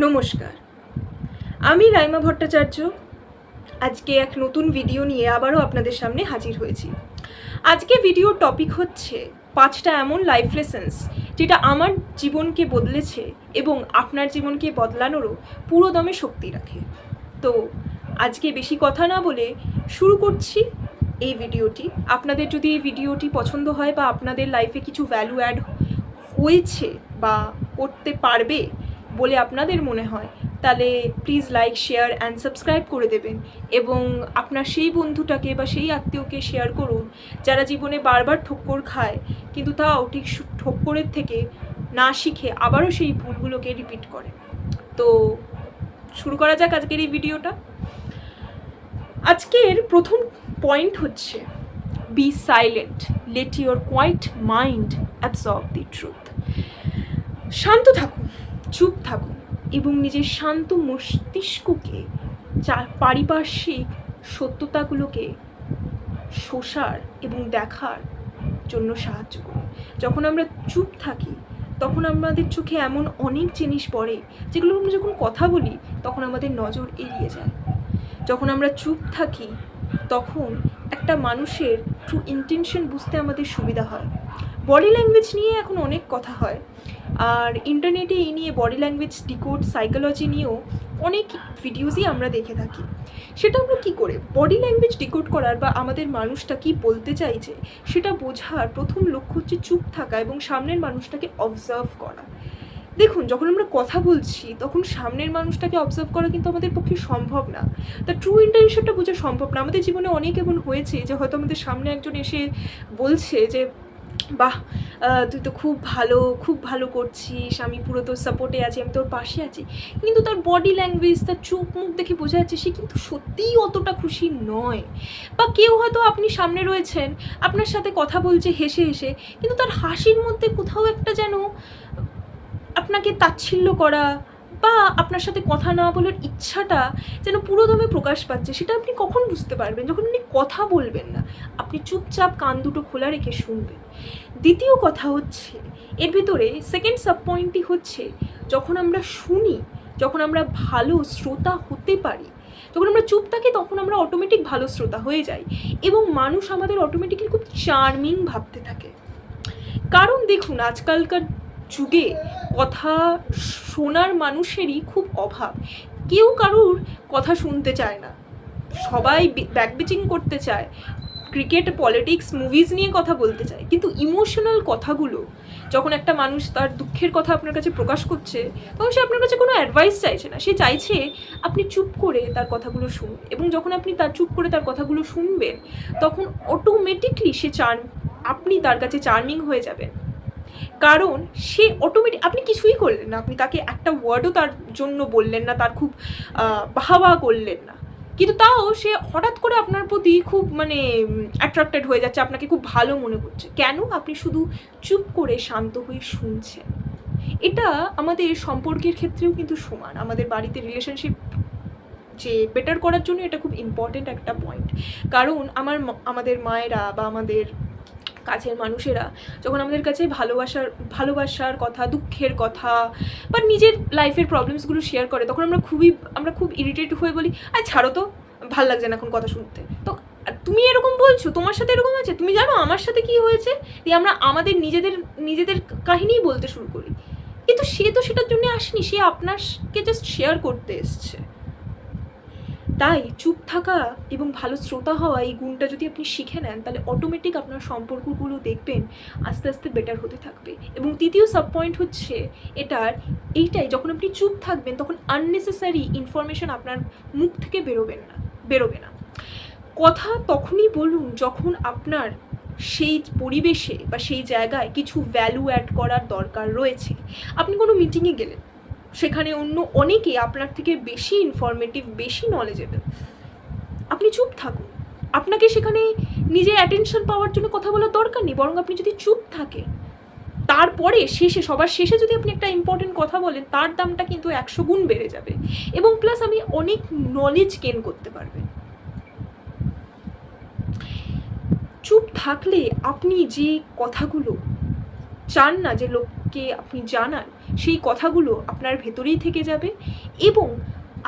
নমস্কার, আমি রাইমা ভট্টাচার্য। আজকে এক নতুন ভিডিও নিয়ে আবারও আপনাদের সামনে হাজির হয়েছি। আজকে ভিডিওর টপিক হচ্ছে 5টা এমন লাইফ লেসন্স যেটা আমার জীবনকে বদলেছে এবং আপনার জীবনকে বদলানোরও পুরোদমে শক্তি রাখে। তো আজকে বেশি কথা না বলে শুরু করছি এই ভিডিওটি। আপনাদের যদি এই ভিডিওটি পছন্দ হয় বা আপনাদের লাইফে কিছু ভ্যালু অ্যাড হয়েছে বা করতে পারবে বলে আপনাদের মনে হয়, তাহলে please like, share and subscribe করে দেবেন এবং আপনার সেই বন্ধুটাকে বা সেই আত্মীয়কে শেয়ার করুন যারা জীবনে বারবার ঠক্কর খায়, কিন্তু তাও ঠিক ঠক্করের থেকে না শিখে আবারও সেই ভুলগুলোকে রিপিট করে। তো শুরু করা যাক আজকের এই ভিডিওটা। আজকের প্রথম পয়েন্ট হচ্ছে be silent, let your quiet mind absorb the truth. শান্ত থাকুন, চুপ থাকুন এবং নিজের শান্ত মস্তিষ্ককে পারিপার্শ্বিক সত্যতাগুলোকে শোষার এবং দেখার জন্য সাহায্য করুন। যখন আমরা চুপ থাকি তখন আমাদের চোখে এমন অনেক জিনিস পড়ে যেগুলো আমরা যখন কথা বলি তখন আমাদের নজর এড়িয়ে যায়। যখন আমরা চুপ থাকি তখন একটা মানুষের ট্রু ইন্টেনশন বুঝতে আমাদের সুবিধা হয়। বডি ল্যাঙ্গুয়েজ নিয়ে এখন অনেক কথা হয়, আর ইন্টারনেটে এই নিয়ে বডি ল্যাঙ্গুয়েজ ডিকোড সাইকোলজি নিয়েও অনেক ভিডিওসই আমরা দেখে থাকি। সেটা আমরা কী করে বডি ল্যাঙ্গুয়েজ ডিকোড করার বা আমাদের মানুষটা কী বলতে চাইছে সেটা বোঝার প্রথম লক্ষ্য হচ্ছে চুপ থাকা এবং সামনের মানুষটাকে অবজার্ভ করা। দেখুন, যখন আমরা কথা বলছি তখন সামনের মানুষটাকে অবজার্ভ করা কিন্তু আমাদের পক্ষে সম্ভব না, তার ট্রু ইন্টেনশনটা বোঝা সম্ভব না। আমাদের জীবনে অনেক এমন হয়েছে যে হয়তো আমাদের সামনে একজন এসে বলছে যে বাহ, তুই তো খুব ভালো করছিস, আমি পুরো তোর সাপোর্টে আছি, আমি তোর পাশে আছি, কিন্তু তার বডি ল্যাঙ্গুয়েজ, তার চোখ মুখ দেখে বোঝা যাচ্ছে সে কিন্তু সত্যিই অতটা খুশি নয়। বা কেউ হয়তো আপনি সামনে রয়েছেন, আপনার সাথে কথা বলছে হেসে হেসে, কিন্তু তার হাসির মধ্যে কোথাও একটা যেন আপনাকে তাচ্ছিল্য করা বা আপনার সাথে কথা না বলার ইচ্ছাটা যেন পুরোদমে প্রকাশ পাচ্ছে। সেটা আপনি কখন বুঝতে পারবেন? যখন আপনি কথা বলবেন না, আপনি চুপচাপ কান দুটো খোলা রেখে শুনবেন। দ্বিতীয় কথা হচ্ছে, এর ভিতরে সেকেন্ড সাব পয়েন্টটি হচ্ছে, যখন আমরা শুনি, যখন আমরা ভালো শ্রোতা হতে পারি, যখন আমরা চুপ থাকি তখন আমরা অটোমেটিক ভালো শ্রোতা হয়ে যাই এবং মানুষ আমাদের অটোমেটিকলি খুব চার্মিং ভাবতে থাকে। কারণ দেখুন, আজকালকার যুগে কথা শোনার মানুষেরই খুব অভাব। কেউ কারুর কথা শুনতে চায় না, সবাই ব্যাকবিচিং করতে চায়, ক্রিকেট, পলিটিক্স, মুভিজ নিয়ে কথা বলতে চায়, কিন্তু ইমোশনাল কথাগুলো যখন একটা মানুষ তার দুঃখের কথা আপনার কাছে প্রকাশ করছে তখন সে আপনার কাছে কোনো অ্যাডভাইস চাইছে না, সে চাইছে আপনি চুপ করে তার কথাগুলো শুনুন। এবং যখন আপনি চুপ করে তার কথাগুলো শুনবেন তখন অটোমেটিকলি আপনি তার কাছে চার্মিং হয়ে যাবেন। কারণ সে অটোমেটিক, আপনি কিছুই করলেন না, আপনি তাকে একটা ওয়ার্ডও তার জন্য বললেন না, তার খুব বাহবা করলেন না, কিন্তু তাও সে হঠাৎ করে আপনার প্রতি খুব অ্যাট্রাক্টেড হয়ে যাচ্ছে, আপনাকে খুব ভালো মনে করছে। কেন? আপনি শুধু চুপ করে শান্ত হয়ে শুনছেন। এটা আমাদের সম্পর্কের ক্ষেত্রেও কিন্তু সমান। আমাদের বাড়িতে রিলেশনশিপ যে বেটার করার জন্য এটা খুব ইম্পর্টেন্ট একটা পয়েন্ট। কারণ আমাদের মায়েরা বা আমাদের কাছের মানুষেরা যখন আমাদের কাছে ভালোবাসার কথা, দুঃখের কথা বা নিজের লাইফের প্রবলেমসগুলো শেয়ার করে, তখন আমরা খুব ইরিটেট হয়ে বলি, আর ছাড়ো তো, ভাল লাগছে না এখন কথা শুনতে। তো তুমি এরকম বলছো, তোমার সাথে এরকম আছে, তুমি জানো আমার সাথে কি হয়েছে, দিয়ে আমরা আমাদের নিজেদের কাহিনীই বলতে শুরু করি। কিন্তু সে তো সেটার জন্য আসেনি, সে আপনাকে জাস্ট শেয়ার করতে এসছে। তাই চুপ থাকা এবং ভালো শ্রোতা হওয়া, এই গুণটা যদি আপনি শিখে নেন তাহলে অটোমেটিক আপনার সম্পর্কগুলো দেখবেন আস্তে আস্তে বেটার হতে থাকবে। এবং তৃতীয় সাব পয়েন্ট হচ্ছে এইটাই, যখন আপনি চুপ থাকবেন তখন আননেসেসারি ইনফরমেশন আপনার মুখ থেকে বেরোবে না। কথা তখনই বলুন যখন আপনার সেই পরিবেশে বা সেই জায়গায় কিছু ভ্যালু অ্যাড করার দরকার রয়েছে। আপনি কোনো মিটিংয়ে গেলেন, সেখানে অন্য অনেকে আপনার থেকে বেশি ইনফরমেটিভ, বেশি নলেজেবল, আপনি চুপ থাকুন। আপনাকে সেখানে নিজের অ্যাটেনশন পাওয়ার জন্য কথা বলার দরকার নেই, বরং আপনি যদি চুপ থাকেন তারপরে সবার শেষে যদি আপনি একটা ইম্পর্টেন্ট কথা বলেন, তার দামটা কিন্তু 100 গুণ বেড়ে যাবে এবং প্লাস আপনি অনেক নলেজ গেইন করতে পারবেন। চুপ থাকলে আপনি যে কথাগুলো চান না যে লোককে আপনি জানান, সেই কথাগুলো আপনার ভেতরেই থেকে যাবে এবং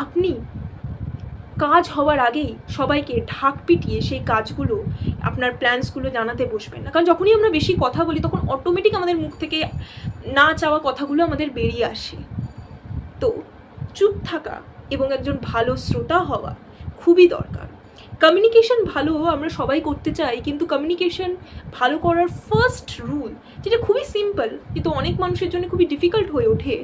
আপনি কাজ হওয়ার আগেই সবাইকে ঢাক পিটিয়ে সেই কাজগুলো, আপনার প্ল্যান্সগুলো জানাতে বসবেন না। কারণ যখনই আমরা বেশি কথা বলি তখন অটোমেটিক আমাদের মুখ থেকে না চাওয়া কথাগুলো আমাদের বেরিয়ে আসে। তো চুপ থাকা এবং একজন ভালো শ্রোতা হওয়া খুবই দরকার। কমিউনিকেশন ভালো আমরা সবাই করতে চাই, কিন্তু কমিউনিকেশন ভালো করার ফার্স্ট রুল, যেটা খুবই সিম্পল কিন্তু অনেক মানুষের জন্য খুবই ডিফিকাল্ট হয়ে ওঠে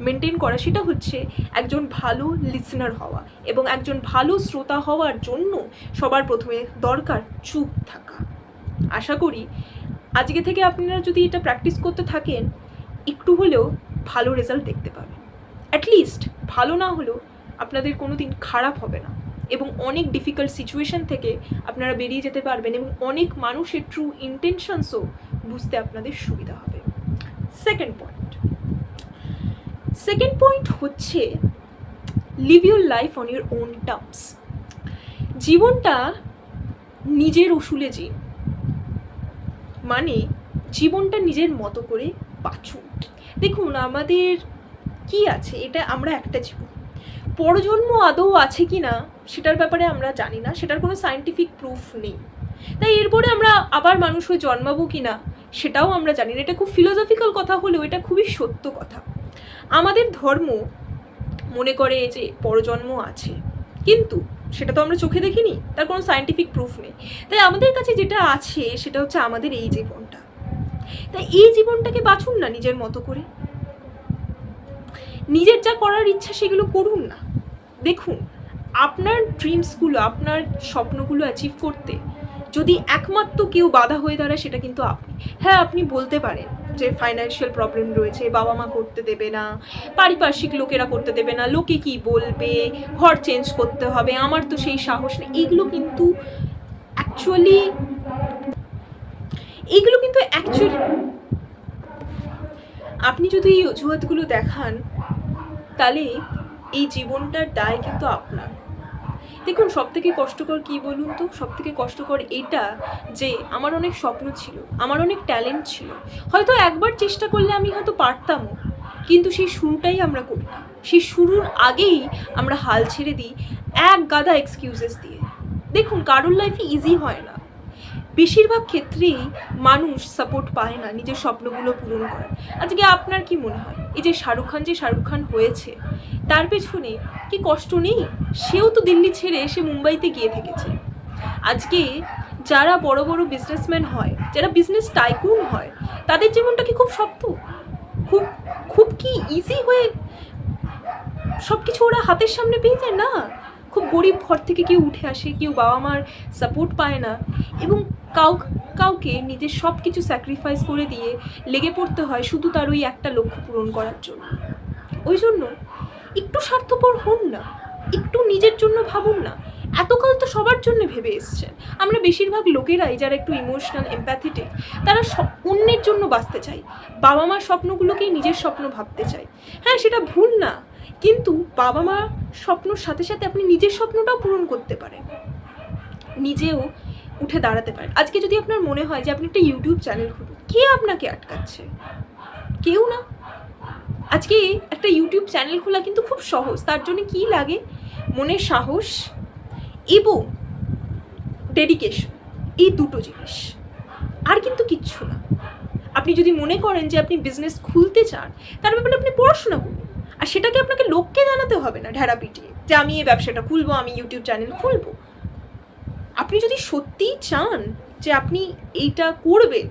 মেনটেন করা, সেটা হচ্ছে একজন ভালো লিসনার হওয়া। এবং একজন ভালো শ্রোতা হওয়ার জন্য সবার প্রথমে দরকার চুপ থাকা। আশা করি আজকে থেকে আপনারা যদি এটা প্র্যাকটিস করতে থাকেন একটু হলেও ভালো রেজাল্ট দেখতে পাবেন। অ্যাটলিস্ট ভালো না হলেও আপনাদের কোনো দিন খারাপ হবে না এবং অনেক ডিফিকাল্ট সিচুয়েশন থেকে আপনারা বেরিয়ে যেতে পারবেন এবং অনেক মানুষের ট্রু ইন্টেনশনসও বুঝতে আপনাদের সুবিধা হবে। সেকেন্ড পয়েন্ট হচ্ছে live your life on your own terms. জীবনটা নিজের উসুলে যে, মানে জীবনটা নিজের মতো করে বাঁচুন। দেখুন আমাদের কি আছে, এটা আমরা একটা জীবন, পরজন্ম আদৌ আছে কি না সেটার ব্যাপারে আমরা জানি না, সেটার কোনো সায়েন্টিফিক প্রুফ নেই। তাই এরপরে আমরা আবার মানুষ হয়ে জন্মাবো কি না সেটাও আমরা জানি না। এটা খুব ফিলোসফিক্যাল কথা হলেও এটা খুবই সত্য কথা। আমাদের ধর্ম মনে করে যে পরজন্ম আছে, কিন্তু সেটা তো আমরা চোখে দেখিনি, তার কোনো সায়েন্টিফিক প্রুফ নেই। তাই আমাদের কাছে যেটা আছে সেটা হচ্ছে আমাদের এই জীবনটা। তাই এই জীবনটাকে বাঁচুন না নিজের মতো করে, নিজের যা করার ইচ্ছা সেগুলো করুন না। দেখুন আপনার ড্রিমসগুলো, আপনার স্বপ্নগুলো অ্যাচিভ করতে যদি একমাত্র কেউ বাধা হয়ে দাঁড়ায় সেটা কিন্তু আপনি। হ্যাঁ, আপনি বলতে পারেন যে ফাইন্যান্সিয়াল প্রবলেম রয়েছে, বাবা মা করতে দেবে না, পারিপার্শ্বিক লোকেরা করতে দেবে না, লোকে কি বলবে, ঘর চেঞ্জ করতে হবে, আমার তো সেই সাহস নেই। এগুলো কিন্তু অ্যাকচুয়ালি আপনি যদি এই অজুহাতগুলো দেখান তাহলে এই জীবনটার দায় কিন্তু আপনার। দেখুন সবথেকে কষ্টকর কী বলুন তো, সবথেকে কষ্টকর এটা যে আমার অনেক স্বপ্ন ছিল, আমার অনেক ট্যালেন্ট ছিল, হয়তো একবার চেষ্টা করলে আমি হয়তো পারতামও, কিন্তু সেই শুরুটাই আমরা করি না। সেই শুরুর আগেই আমরা হাল ছেড়ে দিই এক গাদা এক্সকিউজেস দিয়ে। দেখুন কারোর লাইফে ইজি হয় না, বেশিরভাগ ক্ষেত্রেই মানুষ সাপোর্ট পায় না নিজের স্বপ্নগুলো পূরণ করার। আজকে আপনার কি মনে হয় এই যে শাহরুখ খান হয়েছে তার পেছনে কি কষ্ট নেই? সেও তো দিল্লি ছেড়ে সে মুম্বাইতে গিয়ে থেকেছে। আজকে যারা বড় বড় বিজনেসম্যান হয়, যারা বিজনেস টাইকুন হয়, তাদের জীবনটা কি খুব শক্ত, খুব খুব কি ইজি হয়ে সব কিছু ওরা হাতের সামনে পেয়ে যায়? না, খুব গরিব ঘর থেকে কেউ উঠে আসে, কেউ বাবা মার সাপোর্ট পায় না এবং কাউকে নিজের সব কিছু স্যাক্রিফাইস করে দিয়ে লেগে পড়তে হয় শুধু তার ওই একটা লক্ষ্য পূরণ করার জন্য। ওই জন্য একটু স্বার্থপর হন না, একটু নিজের জন্য ভাবুন না। এতকাল তো সবার জন্য ভেবে এসছেন। আমরা বেশিরভাগ লোকেরাই যারা একটু ইমোশনাল, এমপ্যাথেটিক, তারা অন্যের জন্য বাঁচতে চাই, বাবা মার স্বপ্নগুলোকেই নিজের স্বপ্ন ভাবতে চাই। হ্যাঁ, সেটা ভুল না, কিন্তু বাবা মার স্বপ্নর সাথে সাথে আপনি নিজের স্বপ্নটাও পূরণ করতে পারেন, নিজেও উঠে দাঁড়াতে পারেন। আজকে যদি আপনার মনে হয় যে আপনি একটা ইউটিউব চ্যানেল খুলুন, কে আপনাকে আটকাচ্ছে? কেউ না। আজকে একটা ইউটিউব চ্যানেল খোলা কিন্তু খুব সহজ। তার জন্য কি লাগে? মনের সাহস এবং ডেডিকেশন, এই দুটো জিনিস, আর কিন্তু কিচ্ছু না। আপনি যদি মনে করেন যে আপনি বিজনেস খুলতে চান, তার ব্যাপারে আপনি পড়াশোনা করুন, আর সেটাকে আপনাকে লোককে জানাতে হবে না ঢেড়া পিটিয়ে যে আমি এই ব্যবসাটা খুলবো, আমি ইউটিউব চ্যানেল খুলবো। আপনি যদি সত্যিই চান যে আপনি এইটা করবেন,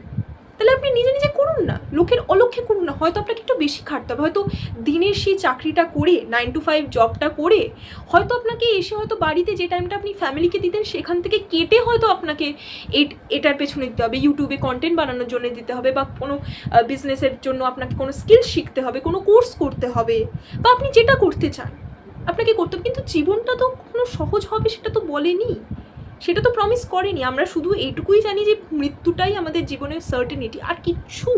তাহলে আপনি নিজে নিজে করুন না, লোকের অলক্ষ্যে করুন না। হয়তো আপনাকে একটু বেশি খাটতে হবে, হয়তো দিনের সেই চাকরিটা করে 9 to 5 জবটা করে হয়তো আপনাকে এসে হয়তো বাড়িতে যে টাইমটা আপনি ফ্যামিলিকে দিতেন সেখান থেকে কেটে হয়তো আপনাকে এটার পেছনে দিতে হবে, ইউটিউবে কন্টেন্ট বানানোর জন্য দিতে হবে, বা কোনো বিজনেসের জন্য আপনাকে কোনো স্কিল শিখতে হবে, কোনো কোর্স করতে হবে, বা আপনি যেটা করতে চান আপনাকে করতে হবে। কিন্তু জীবনটা তো কোনো সহজ হবে সেটা তো বলেনি, সেটা তো প্রমিস করেনি। আমরা শুধু এইটুকুই জানি যে মৃত্যুটাই আমাদের জীবনের সার্টেনিটি, আর কিচ্ছু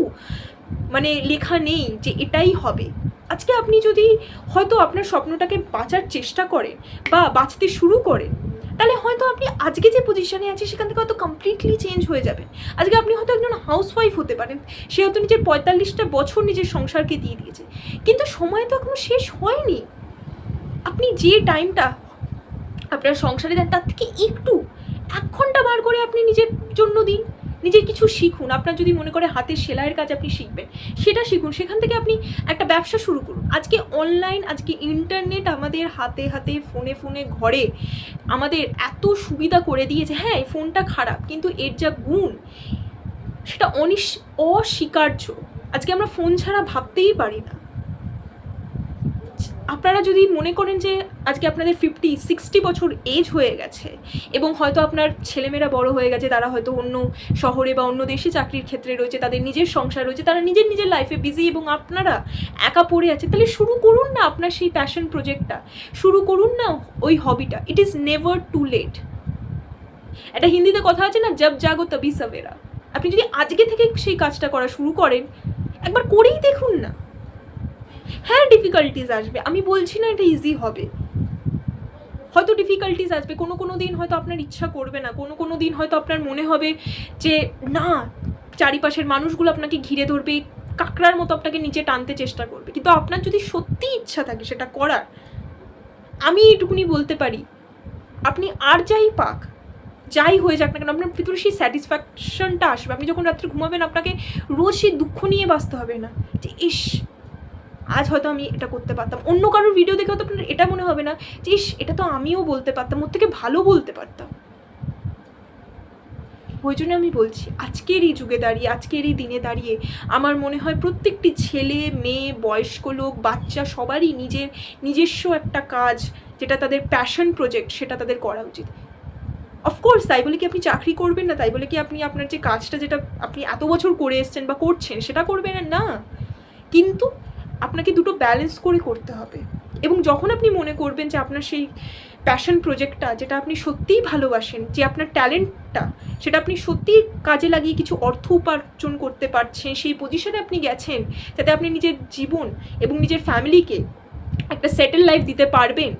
মানে লেখা নেই যে এটাই হবে। আজকে আপনি যদি হয়তো আপনার স্বপ্নটাকে বাঁচার চেষ্টা করেন বা বাঁচতে শুরু করেন, তাহলে হয়তো আপনি আজকে যে পজিশনে আছে সেখান থেকে হয়তো কমপ্লিটলি চেঞ্জ হয়ে যাবেন। আজকে আপনি হয়তো একজন হাউসওয়াইফ হতে পারেন, সে হয়তো নিজের 45টা বছর নিজের সংসারকে দিয়ে দিয়েছে, কিন্তু সময় তো এখনো শেষ হয়নি। আপনি যে টাইমটা আপনার সংসারে দেন তার থেকে একটু 1 ঘন্টা বার করে আপনি নিজের জন্য দিন, নিজের কিছু শিখুন। আপনার যদি মনে করে হাতের সেলাইয়ের কাজ আপনি শিখবেন, সেটা শিখুন। সেখান থেকে আপনি একটা ব্যবসা শুরু করুন। আজকে অনলাইন, আজকে ইন্টারনেট আমাদের হাতে হাতে, ফোনে ফোনে, ঘরে আমাদের এত সুবিধা করে দিয়েছে। হ্যাঁ, এই ফোনটা খারাপ, কিন্তু এর যা গুণ সেটা অস্বীকার্য। আজকে আমরা ফোন ছাড়া ভাবতেই পারি না। আপনারা যদি মনে করেন যে আজকে আপনাদের 50-60 বছর এজ হয়ে গেছে এবং হয়তো আপনার ছেলেমেয়েরা বড় হয়ে গেছে, তারা হয়তো অন্য শহরে বা অন্য দেশে চাকরির ক্ষেত্রে রয়েছে, তাদের নিজের সংসার রয়েছে, তারা নিজের নিজের লাইফে বিজি, এবং আপনারা একা পড়ে আছে, তাহলে শুরু করুন না আপনার সেই প্যাশন প্রজেক্টটা, শুরু করুন না ওই হবিটা। It is never too late. একটা হিন্দিতে কথা আছে না, জব জাগো তবি সবেরা। আপনি যদি আজকে থেকে সেই কাজটা করা শুরু করেন, একবার করেই দেখুন না। হ্যাঁ, ডিফিকাল্টিস আসবে, আমি বলছি না এটা ইজি হবে, হয়তো ডিফিকাল্টিস আসবে। কোনো দিন হয়তো আপনার ইচ্ছা করবে না, কোনো দিন হয়তো আপনার মনে হবে যে না, চারিপাশের মানুষগুলো আপনাকে ঘিরে ধরবে, কাকড়ার মতো আপনাকে নিচে টানতে চেষ্টা করবে। কিন্তু আপনার যদি সত্যি ইচ্ছা থাকে সেটা করার, আমি এইটুকুনি বলতে পারি, আপনি আর যাই পাক, যাই হয়ে যাক না কেন, আপনার ভিতরে সেই স্যাটিসফ্যাকশনটা আসবে। আপনি যখন রাত্রে ঘুমাবেন, আপনাকে রোজ সেই দুঃখ নিয়ে বাঁচতে হবে না যে ইস, আজ হয়তো আমি এটা করতে পারতাম। অন্য কারোর ভিডিও দেখে হয়তো আপনার এটা মনে হবে না যে ইস, এটা তো আমিও বলতে পারতাম, ওর থেকে ভালো বলতে পারতাম। ওই জন্য আমি বলছি, আজকের এই যুগে দাঁড়িয়ে, আজকের এই দিনে দাঁড়িয়ে আমার মনে হয় প্রত্যেকটি ছেলে মেয়ে, বয়স্ক লোক, বাচ্চা, সবারই নিজস্ব একটা কাজ, যেটা তাদের প্যাশন প্রজেক্ট, সেটা তাদের করা উচিত। অফকোর্স তাই বলে কি আপনি চাকরি করবেন না, তাই বলে কি আপনি আপনার যে কাজটা, যেটা আপনি এত বছর করে এসছেন বা করছেন, সেটা করবেন না। কিন্তু আপনাকে দুটো ব্যালেন্স করে করতে হবে। এবং যখন আপনি মনে করবেন যে আপনার সেই প্যাশন প্রজেক্টটা, যেটা আপনি সত্যিই ভালোবাসেন, যে আপনার ট্যালেন্টটা, সেটা আপনি সত্যিই কাজে লাগিয়ে কিছু অর্থ উপার্জন করতে পারছেন, সেই পজিশনে আপনি গেছেন যাতে আপনি নিজের জীবন এবং নিজের ফ্যামিলিকে একটা সেটেল লাইফ দিতে পারবেন,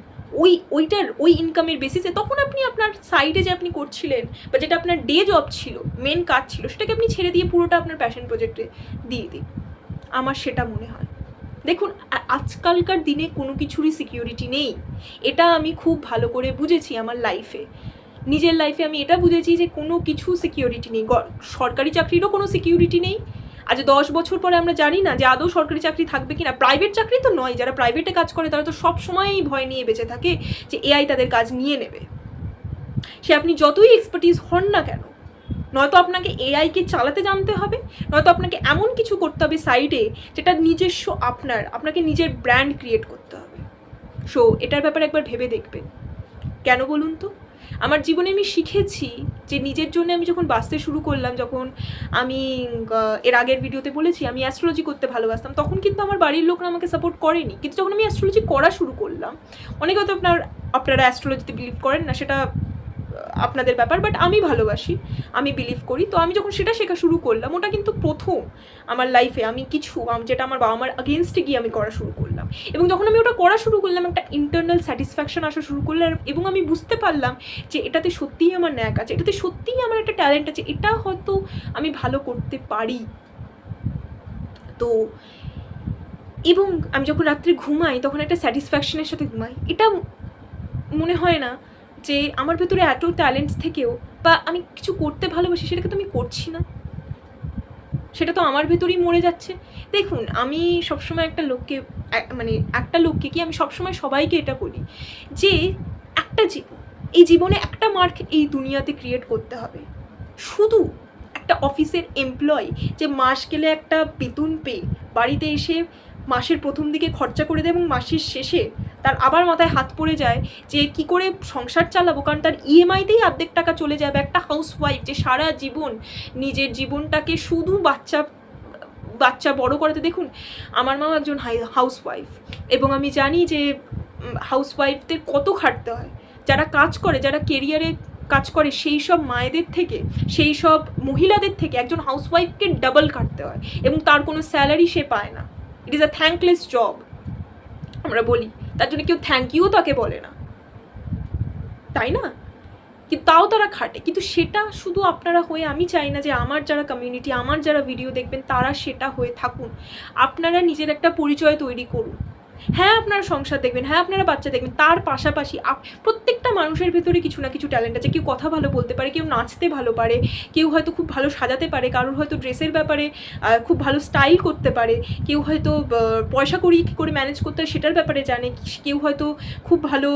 ওই ইনকামের বেসিসে, তখন আপনি আপনার সাইডে যে আপনি করছিলেন বা যেটা আপনার ডে জব ছিল, মেন কাজ ছিল, সেটাকে আপনি ছেড়ে দিয়ে পুরোটা আপনার প্যাশন প্রজেক্টে দিয়ে দিন। আমার সেটা মনে হয়। দেখুন, আজকালকার দিনে কোনো কিছুরই সিকিউরিটি নেই, এটা আমি খুব ভালো করে বুঝেছি আমার লাইফে। নিজের লাইফে আমি এটা বুঝেছি যে কোনো কিছু সিকিউরিটি নেই। সরকারি চাকরিরও কোনো সিকিউরিটি নেই। আজ 10 বছর পরে আমরা জানি না যে আদৌ সরকারি চাকরি থাকবে কিনা। প্রাইভেট চাকরি তো নয়, যারা প্রাইভেটে কাজ করে তারা তো সব সময়ই ভয় নিয়ে বেঁচে থাকে যে এআই তাদের কাজ নিয়ে নেবে। সে আপনি যতই এক্সপার্টিস হন না কেন, নয়তো আপনাকে এআইকে চালাতে জানতে হবে, নয়তো আপনাকে এমন কিছু করতে হবে সাইডে যেটা নিজস্ব আপনাকে নিজের ব্র্যান্ড ক্রিয়েট করতে হবে। সো এটার ব্যাপারে একবার ভেবে দেখবেন। কেন বলুন তো? আমার জীবনে আমি শিখেছি যে নিজের জন্য আমি যখন বাঁচতে শুরু করলাম, যখন আমি এর আগের ভিডিওতে বলেছি আমি অ্যাস্ট্রোলজি করতে ভালোবাসতাম, তখন কিন্তু আমার বাড়ির লোকরা আমাকে সাপোর্ট করেনি। কিন্তু যখন আমি অ্যাস্ট্রোলজি করা শুরু করলাম, অনেকে হয়তো আপনারা অ্যাস্ট্রোলজিতে বিলিভ করেন না, সেটা আপনাদের ব্যাপার, বাট আমি ভালোবাসি, আমি বিলিভ করি। তো আমি যখন সেটা শেখা শুরু করলাম, ওটা কিন্তু প্রথম আমার লাইফে আমি কিছু যেটা আমার বাবা মার আগেনস্টে গিয়ে আমি করা শুরু করলাম। এবং যখন আমি ওটা করা শুরু করলাম, একটা ইন্টারনাল স্যাটিসফ্যাকশন আসা শুরু করলাম, এবং আমি বুঝতে পারলাম যে এটাতে সত্যিই আমার ন্যাক আছে, এটাতে সত্যিই আমার একটা ট্যালেন্ট আছে, এটা হয়তো আমি ভালো করতে পারি। তো এবং আমি যখন রাত্রে ঘুমাই, তখন একটা স্যাটিসফ্যাকশনের সাথে ঘুমাই। এটা মনে হয় না যে আমার ভেতরে এত ট্যালেন্টস থেকেও, বা আমি কিছু করতে ভালোবাসি, সেটাকে তো আমি করছি না, সেটা তো আমার ভেতরেই মরে যাচ্ছে। দেখুন, আমি সবসময় একটা লোককে কি আমি সবসময় সবাইকে এটা বলি যে এই জীবনে একটা মার্ক এই দুনিয়াতে ক্রিয়েট করতে হবে। শুধু একটা অফিসের এমপ্লয়ি যে মাস গেলে একটা বেতন পেয়ে বাড়িতে এসে মাসের প্রথম দিকে খরচা করে দেয় এবং মাসের শেষে তার আবার মাথায় হাত পড়ে যায় যে কি করে সংসার চালাবো, কারণ তার ইএমআইতেই অর্ধেক টাকা চলে যাবে। একটা হাউসওয়াইফ যে সারা জীবন নিজের জীবনটাকে শুধু বাচ্চা বড় করাতে, দেখুন আমার মাও একজন হাউসওয়াইফ, এবং আমি জানি যে হাউসওয়াইফদের কত খাটতে হয়। যারা কাজ করে, যারা কেরিয়ারে কাজ করে, সেই সব মায়েদের থেকে, সেই সব মহিলাদের থেকে একজন হাউসওয়াইফকে ডাবল কাটতে হয়, এবং তার কোনো স্যালারি সে পায় না। It is a thankless job আমরা বলি, তার জন্য কেউ থ্যাংক ইউ তাকে বলে না, তাই না? কিন্তু তাও তারা খাটে, কিন্তু সেটা শুধু আপনারা হয়ে আমি চাই না যে আমার যারা কমিউনিটি, আমার যারা ভিডিও দেখবেন তারা সেটা হয়ে থাকুন। আপনারা নিজের একটা পরিচয় তৈরি করুন। হ্যাঁ আপনারা সংসার দেখবেন, হ্যাঁ আপনারা বাচ্চা দেখবেন, তার পাশাপাশি প্রত্যেকটা মানুষের ভেতরে কিছু না কিছু ট্যালেন্ট আছে। কেউ কথা ভালো বলতে পারে, কেউ নাচতে ভালো পারে, কেউ হয়তো খুব ভালো সাজাতে পারে, কারোর হয়তো ড্রেসের ব্যাপারে খুব ভালো স্টাইল করতে পারে, কেউ হয়তো পয়সা করি কী করে ম্যানেজ করতে হয় সেটার ব্যাপারে জানে, কেউ হয়তো খুব ভালো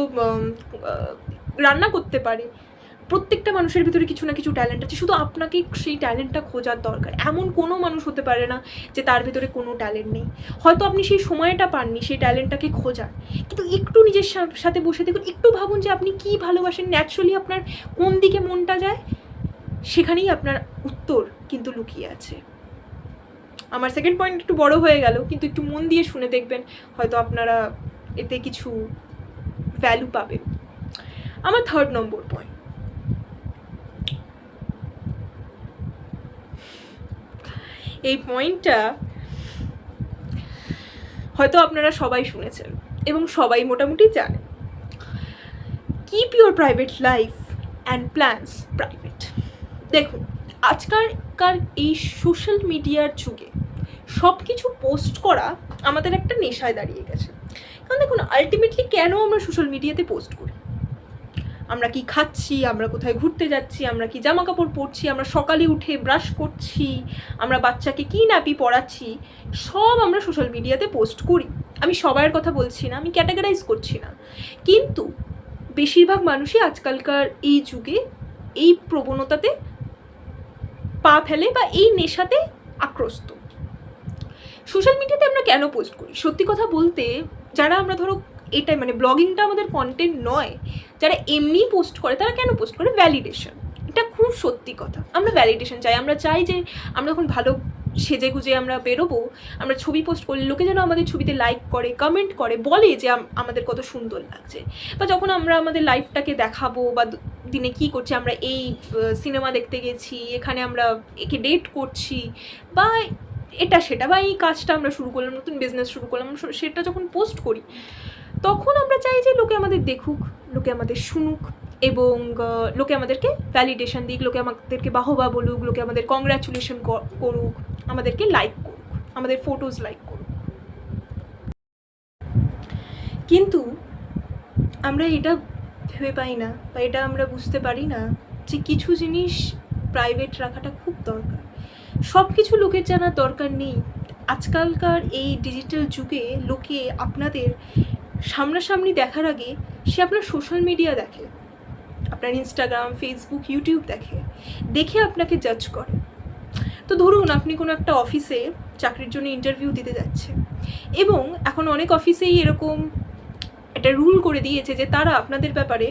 রান্না করতে পারে। প্রত্যেকটা মানুষের ভিতরে কিছু না কিছু ট্যালেন্ট আছে, শুধু আপনাকে সেই ট্যালেন্টটা খোঁজার দরকার। এমন কোনো মানুষ হতে পারে না যে তার ভিতরে কোনো ট্যালেন্ট নেই। হয়তো আপনি সেই সময়টা পাননি সেই ট্যালেন্টটাকে খোঁজার, কিন্তু একটু নিজের সাথে বসে দেখুন, একটু ভাবুন যে আপনি কী ভালোবাসেন, ন্যাচারালি আপনার কোন দিকে মনটা যায়, সেখানেই আপনার উত্তর কিন্তু লুকিয়ে আছে। আমার সেকেন্ড পয়েন্ট একটু বড় হয়ে গেল, কিন্তু একটু মন দিয়ে শুনে দেখবেন, হয়তো আপনারা এতে কিছু ভ্যালু পাবেন। আমার 3rd নম্বর পয়েন্ট, এই পয়েন্টটা হয়তো আপনারা সবাই শুনেছেন এবং সবাই মোটামুটি জানেন। Keep your private life and plans private. দেখুন, আজকালকার এই সোশ্যাল মিডিয়ার যুগে সব কিছু পোস্ট করা আমাদের একটা নেশায় দাঁড়িয়ে গেছে। কারণ দেখুন, আলটিমেটলি কেন আমরা সোশ্যাল মিডিয়াতে পোস্ট করি? আমরা কি খাচ্ছি, আমরা কোথায় ঘুরতে যাচ্ছি, আমরা কি জামা কাপড় পরছি, আমরা সকালে উঠে ব্রাশ করছি, আমরা বাচ্চাকে কি নাপি পড়াচ্ছি, সব আমরা সোশ্যাল মিডিয়াতে পোস্ট করি। আমি সবার কথা বলছি না, আমি ক্যাটাগরাইজ করছি না, কিন্তু বেশিরভাগ মানুষই আজকালকার এই যুগে এই প্রবণতাতে পা ফেলে বা এই নেশাতে আক্রস্ত। সোশ্যাল মিডিয়াতে আমরা কেন পোস্ট করি? সত্যি কথা বলতে, যারা আমরা ধরো এটাই মানে ব্লগিংটা আমাদের কন্টেন্ট নয়, যারা এমনি পোস্ট করে তারা কেন পোস্ট করে? ভ্যালিডেশন। এটা খুব সত্যি কথা, আমরা ভ্যালিডেশন চাই। আমরা চাই যে আমরা যখন ভালো সেজে গুজে আমরা বেরোবো, আমরা ছবি পোস্ট করলে লোকে যেন আমাদের ছবিতে লাইক করে, কমেন্ট করে, বলে যে আমাদের কত সুন্দর লাগছে। বা যখন আমরা আমাদের লাইফটাকে দেখাবো বা দিনে কী করছি, আমরা এই সিনেমা দেখতে গেছি, এখানে আমরা একে ডেট করছি, বা এটা সেটা, বা এই কাজটা আমরা শুরু করলাম, নতুন বিজনেস শুরু করলাম, সেটা যখন পোস্ট করি তখন আমরা চাই যে লোকে আমাদের দেখুক, লোকে আমাদের শুনুক, এবং লোকে আমাদেরকে ভ্যালিডেশন দিক, লোকে আমাদেরকে বাহবা বলুক, লোকে আমাদের কংগ্রাচুলেশন করুক, আমাদেরকে লাইক করুক, আমাদের ফটোজ লাইক করুক। কিন্তু আমরা এটা ভেবে পাই না, বা এটা আমরা বুঝতে পারি না যে কিছু জিনিস প্রাইভেট রাখাটা খুব দরকার। সব কিছু লোকের জানার দরকার নেই। আজকালকার এই ডিজিটাল যুগে লোকে আপনাদের সামনাসামনি দেখার আগে সে আপনার সোশ্যাল মিডিয়া দেখে, আপনার ইনস্টাগ্রাম, ফেসবুক, ইউটিউব দেখে আপনাকে জাজ করে। তো ধরুন আপনি কোনো একটা অফিসে চাকরির জন্য ইন্টারভিউ দিতে যাচ্ছেন, এবং এখন অনেক অফিসেই এরকম একটা রুল করে দিয়েছে যে তারা আপনাদের ব্যাপারে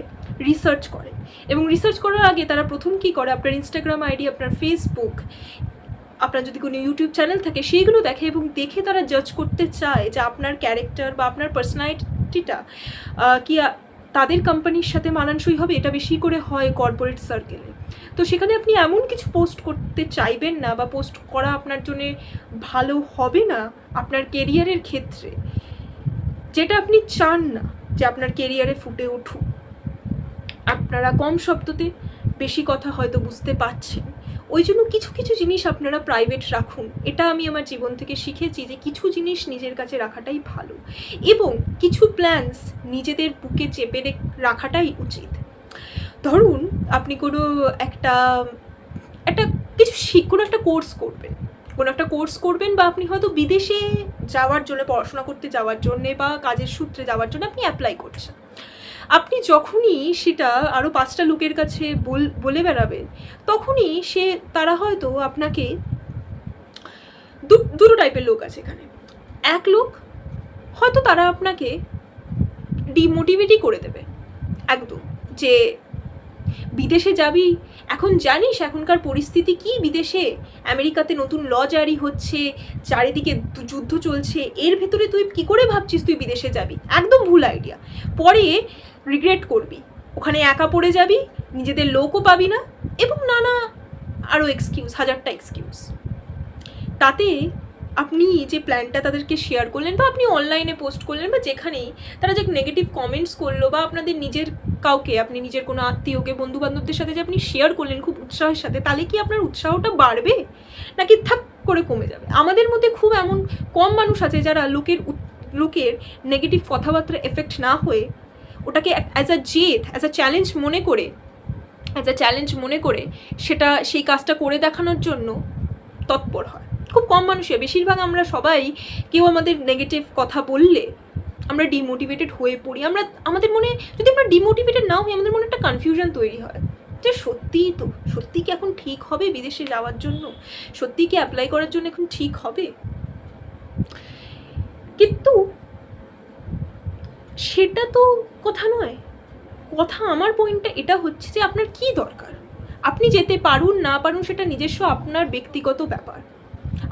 রিসার্চ করে, এবং রিসার্চ করার আগে তারা প্রথম কী করে, আপনার ইনস্টাগ্রাম আইডি, আপনার ফেসবুক, আপনার যদি কোনো ইউটিউব চ্যানেল থাকে সেইগুলো দেখে, এবং দেখে তারা জাজ করতে চায় যে আপনার ক্যারেক্টার বা আপনার পার্সোনালিটিটা কি তাদের কোম্পানির সাথে মানানসই হবে। এটা বেশি করে হয় কর্পোরেট সার্কেলে। তো সেখানে আপনি এমন কিছু পোস্ট করতে চাইবেন না, বা পোস্ট করা আপনার জন্য ভালো হবে না আপনার কেরিয়ারের ক্ষেত্রে, যেটা আপনি চান না যে আপনার কেরিয়ারে ফুটে উঠুক। আপনারা কম শব্দতে বেশি কথা হয়তো বুঝতে পারছেন, ওই জন্য কিছু কিছু জিনিস আপনারা প্রাইভেট রাখুন। এটা আমি আমার জীবন থেকে শিখেছি যে কিছু জিনিস নিজের কাছে রাখাটাই ভালো, এবং কিছু প্ল্যানস নিজেদের বুকে চেপে রাখাটাই উচিত। ধরুন আপনি কোনো একটা কোনো একটা কোর্স করবেন, বা আপনি হয়তো বিদেশে যাওয়ার জন্য, পড়াশোনা করতে যাওয়ার জন্যে বা কাজের সূত্রে যাওয়ার জন্য আপনি অ্যাপ্লাই করছেন। আপনি যখনই সেটা আরও 5টা লোকের কাছে বলে বেড়াবেন, তখনই তারা হয়তো আপনাকে দুটো টাইপের লোক আছে এখানে। এক লোক হয়তো তারা আপনাকে ডিমোটিভেটই করে দেবে একদম, যে বিদেশে যাবি, এখন জানিস এখনকার পরিস্থিতি কি, বিদেশে আমেরিকাতে নতুন ল জারি হচ্ছে, চারিদিকে যুদ্ধ চলছে, এর ভেতরে তুই কি করে ভাবছিস তুই বিদেশে যাবি? একদম ভুল আইডিয়া। পরে রিগ্রেট করবি, ওখানে একা পড়ে যাবি, নিজেদের লোকও পাবি না, এবং নানা আরও এক্সকিউজ, হাজারটা এক্সকিউজ। তাতে আপনি যে প্ল্যানটা তাদেরকে শেয়ার করলেন বা আপনি অনলাইনে পোস্ট করলেন বা যেখানেই তারা যে নেগেটিভ কমেন্টস করলো বা আপনাদের নিজের কাউকে, আপনি নিজের কোনো আত্মীয়কে, বন্ধুবান্ধবদের সাথে যে আপনি শেয়ার করলেন খুব উৎসাহের সাথে, তাহলে কি আপনার উৎসাহটা বাড়বে নাকি থাক করে কমে যাবে? আমাদের মধ্যে খুব এমন কম মানুষ আছে যারা লোকের নেগেটিভ কথাবার্তা এফেক্ট না হয়ে ওটাকে অ্যাজ আ চ্যালেঞ্জ মনে করে সেটা সেই কাজটা করে দেখানোর জন্য তৎপর হয়। খুব কম মানুষই, বেশিরভাগ আমরা সবাই কেউ আমাদের নেগেটিভ কথা বললে আমরা ডিমোটিভেটেড হয়ে পড়ি। আমাদের মনে, যদি আমরা ডিমোটিভেটেড না হই, আমাদের মনে একটা কনফিউশন তৈরি হয় যে সত্যি কি এখন ঠিক হবে বিদেশে যাওয়ার জন্য, সত্যি কি অ্যাপ্লাই করার জন্য এখন ঠিক হবে? কিন্তু সেটা তো কথা নয়। কথা, আমার পয়েন্টটা এটা হচ্ছে যে আপনার কি দরকার, আপনি যেতে পারুন না পারুন সেটা নিজস্ব আপনার ব্যক্তিগত ব্যাপার।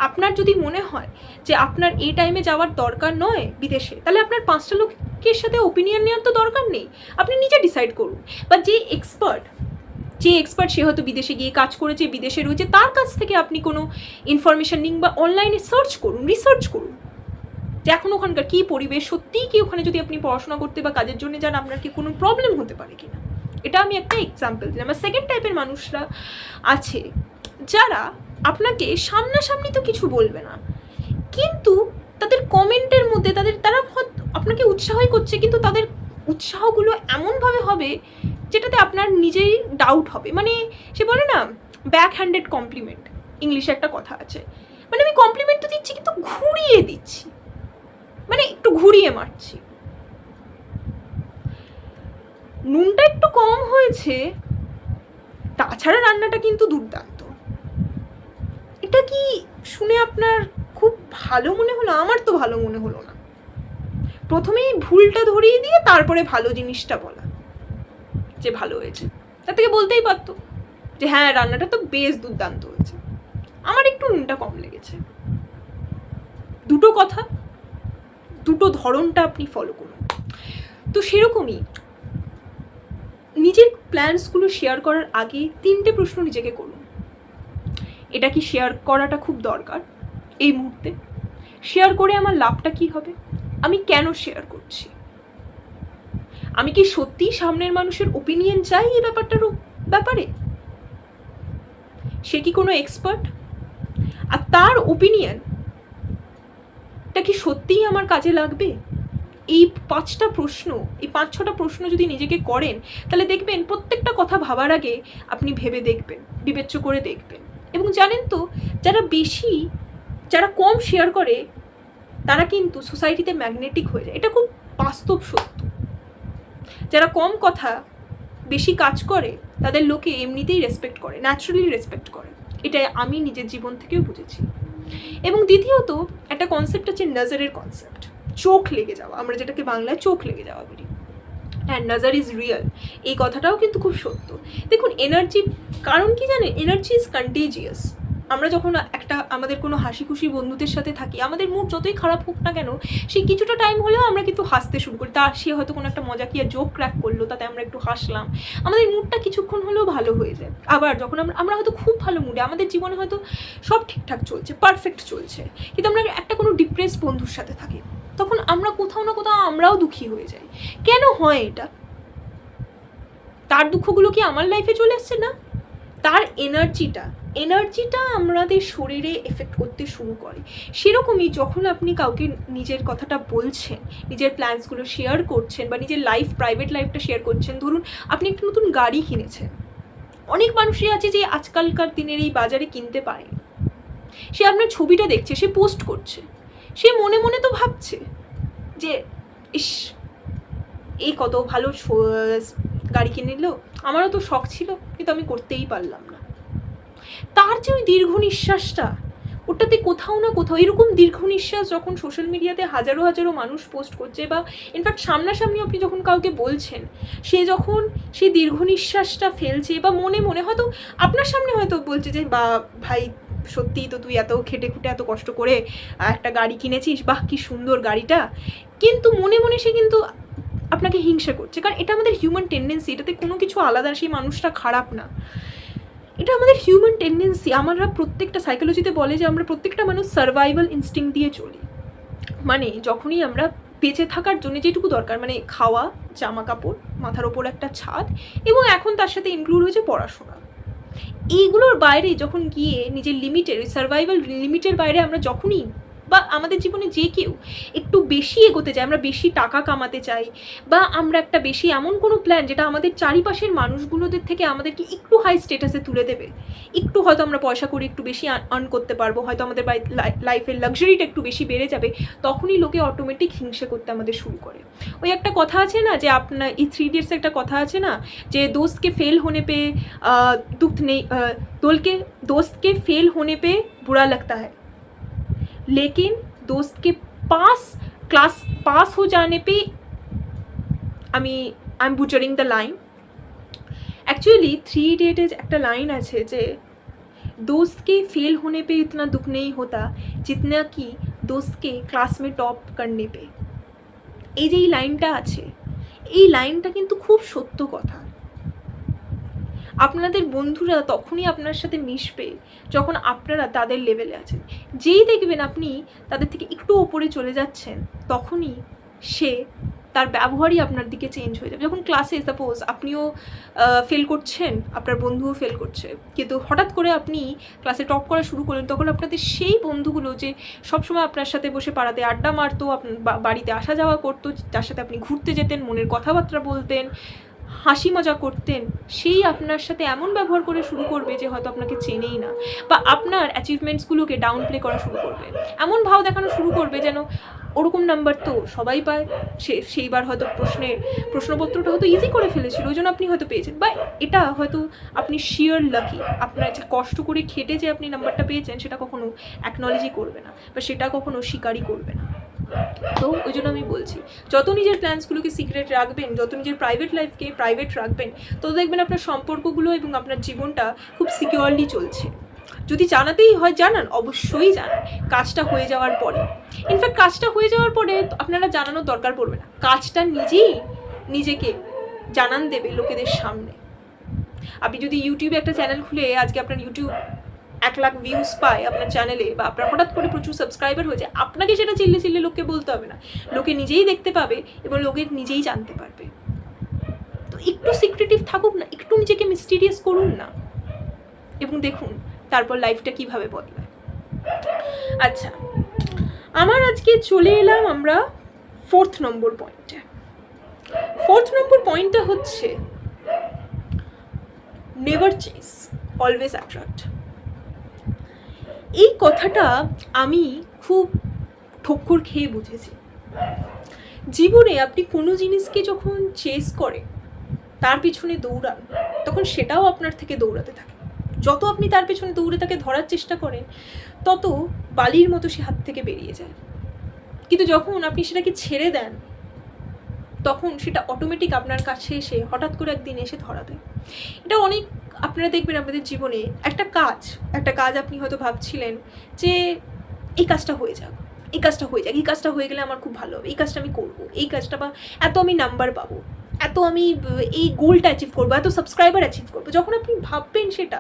আপনার যদি মনে হয় যে আপনার এই টাইমে যাওয়ার দরকার নয় বিদেশে, তাহলে আপনার 5টা লোকের সাথে ওপিনিয়ন নেওয়ার তো দরকার নেই, আপনি নিজে ডিসাইড করুন। বা যে এক্সপার্ট সে হয়তো বিদেশে গিয়ে কাজ করেছে, বিদেশে রয়েছে, তার কাছ থেকে আপনি কোনো ইনফরমেশন নিন বা অনলাইনে রিসার্চ করুন যে এখন ওখানকার কী পরিবেশ, সত্যিই কি ওখানে যদি আপনি পড়াশোনা করতে বা কাজের জন্য যান আপনার কি কোনো প্রবলেম হতে পারে কিনা। এটা আমি একটা এক্সাম্পল দিলাম। আর সেকেন্ড টাইপের মানুষরা আছে যারা আপনাকে সামনাসামনি তো কিছু বলবে না, কিন্তু তাদের কমেন্টের মধ্যে তারা আপনাকে উৎসাহই করছে, কিন্তু তাদের উৎসাহগুলো এমনভাবে হবে যেটাতে আপনার নিজেই ডাউট হবে। মানে সে বলে না ব্যাক হ্যান্ডেড কমপ্লিমেন্ট, ইংলিশে একটা কথা আছে, মানে আমি কমপ্লিমেন্ট তো দিচ্ছি কিন্তু ঘুরিয়ে দিচ্ছি, মানে একটু ঘুরিয়ে মারছি। নুনটা একটু কম হয়েছে, তাছাড়া রান্নাটা কিন্তু দুর্দান্ত। এটা কি শুনে আপনার খুব ভালো মনে হলো? আমার তো ভালো মনে হলো না। প্রথমেই ভুলটা ধরিয়ে দিয়ে তারপরে ভালো জিনিসটা বলা যে ভালো হয়েছে, তার থেকে বলতেই পারতো যে হ্যাঁ রান্নাটা তো বেশ দুর্দান্ত হয়েছে, আমার একটু নুনটা কম লেগেছে। দুটো কথা, দুটো ধরনটা আপনি ফলো করুন। তো সেরকমই নিজের প্ল্যানসগুলো শেয়ার করার আগে 3টে প্রশ্ন নিজেকে করুন। এটা কি শেয়ার করাটা খুব দরকার এই মুহূর্তে? শেয়ার করে আমার লাভটা কি হবে? আমি কেন শেয়ার করছি? আমি কি সত্যিই সামনের মানুষের ওপিনিয়ন চাই এই ব্যাপারে? সে কি কোনো এক্সপার্ট? আর তার ওপিনিয়নটা কি সত্যিই আমার কাজে লাগবে? এই 5টা প্রশ্ন, এই 5-6টা প্রশ্ন যদি নিজেকে করেন, তাহলে দেখবেন প্রত্যেকটা কথা ভাবার আগে আপনি ভেবে দেখবেন, বিবেচ্য করে দেখবেন। এবং জানেন তো, যারা কম শেয়ার করে তারা কিন্তু সোসাইটিতে ম্যাগনেটিক হয়ে যায়। এটা খুব বাস্তব সত্য। যারা কম কথা বেশি কাজ করে তাদের লোকে এমনিতেই রেসপেক্ট করে, ন্যাচারালি রেসপেক্ট করে। এটা আমি নিজের জীবন থেকেও বুঝেছি। এবং দ্বিতীয়ত একটা কনসেপ্ট আছে নজরের কনসেপ্ট, চোখ লেগে যাওয়া, আমরা যেটাকে বাংলায় চোখ লেগে যাওয়া বলি। হ্যাঁ, নজর ইজ রিয়েল, এই কথাটাও কিন্তু খুব সত্য। দেখুন এনার্জি, কারণ কি জানেন, এনার্জি ইজ কন্টেজিয়াস। আমরা যখন আমাদের কোনো হাসি খুশি বন্ধুদের সাথে থাকি, আমাদের মুড যতই খারাপ হোক না কেন, সেই কিছুটা টাইম হলেও আমরা কিন্তু হাসতে শুরু করি। সে হয়তো কোনো একটা মজাকিয়া জোক ক্র্যাক করলো, তাতে আমরা একটু হাসলাম, আমাদের মুডটা কিছুক্ষণ হলেও ভালো হয়ে যায়। আবার যখন আমরা হয়তো খুব ভালো মুডে, আমাদের জীবনে হয়তো সব ঠিকঠাক চলছে, পারফেক্ট চলছে, কিন্তু আমরা একটা কোনো ডিপ্রেস বন্ধুর সাথে থাকি, তখন আমরা কোথাও না কোথাও আমরাও দুঃখী হয়ে যাই। কেন হয় এটা? তার দুঃখগুলো কি আমার লাইফে চলে আসছে না? তার এনার্জিটা আমাদের শরীরে এফেক্ট করতে শুরু করে। সেরকমই যখন আপনি কাউকে নিজের কথাটা বলছেন, নিজের প্ল্যানসগুলো শেয়ার করছেন বা নিজের প্রাইভেট লাইফটা শেয়ার করছেন, ধরুন আপনি একটা নতুন গাড়ি কিনেছেন, অনেক মানুষই আছে যে আজকালকার দিনের এই বাজারে কিনতে পারে, সে আপনার ছবিটা দেখছে, সে পোস্ট করছে, সে মনে মনে তো ভাবছে যে ইস এই কত ভালো গাড়ি কিনে নিল, আমারও তো শখ ছিল কিন্তু আমি করতেই পারলাম না। তার যে ওই দীর্ঘ নিঃশ্বাসটা, ওটাতে কোথাও না কোথাও এরকম দীর্ঘ নিঃশ্বাস যখন সোশ্যাল মিডিয়াতে হাজারো হাজারো মানুষ পোস্ট করছে, বা ইনফ্যাক্ট সামনাসামনি আপনি যখন কাউকে বলছেন, সে যখন সেই দীর্ঘ নিঃশ্বাসটা ফেলছে বা মনে মনে হয়তো আপনার সামনে হয়তো বলছে যে বা ভাই সত্যিই তো তুই এত খেটে খুঁটে এত কষ্ট করে একটা গাড়ি কিনেছিস, বাহ কি সুন্দর গাড়িটা, কিন্তু মনে মনে সে কিন্তু আপনাকে হিংসা করছে। কারণ এটা আমাদের হিউম্যান টেন্ডেন্সি, এটাতে কোনো কিছু আলাদা, সেই মানুষটা খারাপ না। এটা আমাদের হিউম্যান টেন্ডেন্সি। আমরা প্রত্যেকটা, সাইকোলজিতে বলে যে আমরা প্রত্যেকটা মানুষ সার্ভাইভাল ইনস্টিংক্ট দিয়ে চলি। মানে যখনই আমরা বেঁচে থাকার জন্য যেটুকু দরকার, মানে খাওয়া, জামা কাপড়, মাথার ওপর একটা ছাদ, এবং এখন তার সাথে ইনক্লুড হয়েছে পড়াশোনা, এইগুলোর বাইরে যখন গিয়ে নিজের লিমিটের, ওই সার্ভাইভাল লিমিটের বাইরে আমরা যখনই, বা আমাদের জীবনে যে কেউ একটু বেশি এগোতে চাই, আমরা বেশি টাকা কামাতে চাই, বা আমরা একটা বেশি এমন কোনো প্ল্যান যেটা আমাদের চারিপাশের মানুষগুলোদের থেকে আমাদেরকে একটু হাই স্টেটাসে তুলে দেবে, একটু হয়তো আমরা পয়সা করে একটু বেশি আর্ন করতে পারবো, হয়তো আমাদের লাইফের লাক্সারিটা একটু বেশি বেড়ে যাবে, তখনই লোকে অটোমেটিক হিংসে করতে আমাদের শুরু করে। ওই একটা কথা আছে না, যে আপনার এই 3 Idiots একটা কথা আছে না, যে दोस्त फेल होने पे दुख नहीं, दोस्त के फेल होने पे बुरा लगता है, लेकिन दोस्त के क्लास पास हो जाने पे, I am butchering the line, actually 3 Idiots একটা লাইন আছে যে दोस्त के फेल होने पे इतना दुख नहीं होता जितना कि दोस्त के क्लास में टॉप करने पे। এই যে এই লাইনটা আছে, এই লাইনটা কিন্তু খুব সত্য কথা। আপনাদের বন্ধুরা তখনই আপনার সাথে মিশবে যখন আপনারা তাদের লেভেলে আছেন। যেই দেখবেন আপনি তাদের থেকে একটু ওপরে চলে যাচ্ছেন, তখনই সে, তার ব্যবহারই আপনার দিকে চেঞ্জ হয়ে যাবে। যখন ক্লাসে সাপোজ আপনিও ফেল করছেন, আপনার বন্ধুও ফেল করছে, কিন্তু হঠাৎ করে আপনি ক্লাসে টপ করা শুরু করলেন, তখন আপনাদের সেই বন্ধুগুলো যে সবসময় আপনার সাথে বসে পাড়াতে আড্ডা মারতো, বাড়িতে আসা যাওয়া করতো, যার সাথে আপনি ঘুরতে যেতেন, মনের কথাবার্তা বলতেন, হাসি মজা করতেন, সেই আপনার সাথে এমন ব্যবহার করে শুরু করবে যে হয়তো আপনাকে চেনেই না, বা আপনার অ্যাচিভমেন্টসগুলোকে ডাউন প্লে করা শুরু করবে, এমন ভাব দেখানো শুরু করবে যেন ওরকম নাম্বার তো সবাই পায়, সেইবার হয়তো প্রশ্নপত্রটা হয়তো ইজি করে ফেলেছিল, ওই জন্য আপনি হয়তো পেয়েছেন, বা এটা হয়তো আপনি শিওর লাকি, আপনার যে কষ্ট করে খেটে যে আপনি নাম্বারটা পেয়েছেন সেটা কখনো অ্যাকনলেজই করবে না, বা সেটা কখনো স্বীকারই করবে না। তো ওই জন্য আমি বলছি, যত নিজের প্ল্যান্সগুলোকে সিক্রেট রাখবেন, যত নিজের প্রাইভেট লাইফকে প্রাইভেট রাখবেন, তত দেখবেন আপনার সম্পর্কগুলো এবং আপনার জীবনটা খুব সিকিউরলি চলছে। যদি জানাতেই হয় জানান, অবশ্যই জানান, কাজটা হয়ে যাওয়ার পরে। ইনফ্যাক্ট কাজটা হয়ে যাওয়ার পরে আপনারা জানানোর দরকার পড়বে না, কাজটা নিজেই নিজেকে জানান দেবে লোকেদের সামনে। আপনি যদি ইউটিউবে একটা চ্যানেল খুলে আজকে আপনার ইউটিউব 1 লাখ ভিউজ পায় আপনার চ্যানেলে, বা আপনার হঠাৎ করে প্রচুর সাবস্ক্রাইবার হয়ে যায়, আপনাকে সেটা চিল্লে চিল্লে লোককে বলতে হবে না, লোকে নিজেই দেখতে পাবে এবং লোকে নিজেই জানতে পারবে। তো একটু সিক্রেটিভ থাকুক না, একটু নিজেকে মিস্টিরিয়াস করুন না, এবং দেখুন তারপর লাইফটা কিভাবে বদলায়। আচ্ছা, আমার আজকে চলে এলাম আমরা 4th নম্বর পয়েন্টে। 4th নম্বর পয়েন্টটা হচ্ছে নেভার চেস, অলওয়েজ অ্যাট্রাক্ট। এই কথাটা আমি খুব ঠক্কর খেয়ে বুঝেছি। জীবনে আপনি কোনো জিনিসকে যখন চেস করেন, তার পিছনে দৌড়ান, তখন সেটাও আপনার থেকে দৌড়াতে থাকে। যত আপনি তার পেছনে দৌড়ে তাকে ধরার চেষ্টা করেন, তত বালির মতো সে হাত থেকে বেরিয়ে যায়। কিন্তু যখন আপনি সেটাকে ছেড়ে দেন, তখন সেটা অটোমেটিক আপনার কাছে এসে হঠাৎ করে একদিন এসে ধরা দেয়। এটা অনেক, আপনারা দেখবেন আপনাদের জীবনে একটা কাজ আপনি হয়তো ভাবছিলেন যে এই কাজটা হয়ে যাক, এই কাজটা হয়ে গেলে আমার খুব ভালো হবে, এই কাজটা আমি করবো, এই কাজটা, বা এত আমি নাম্বার পাবো, এত আমি এই গোলটা অ্যাচিভ করবো, এত সাবস্ক্রাইবার অ্যাচিভ করবো। যখন আপনি ভাববেন সেটা,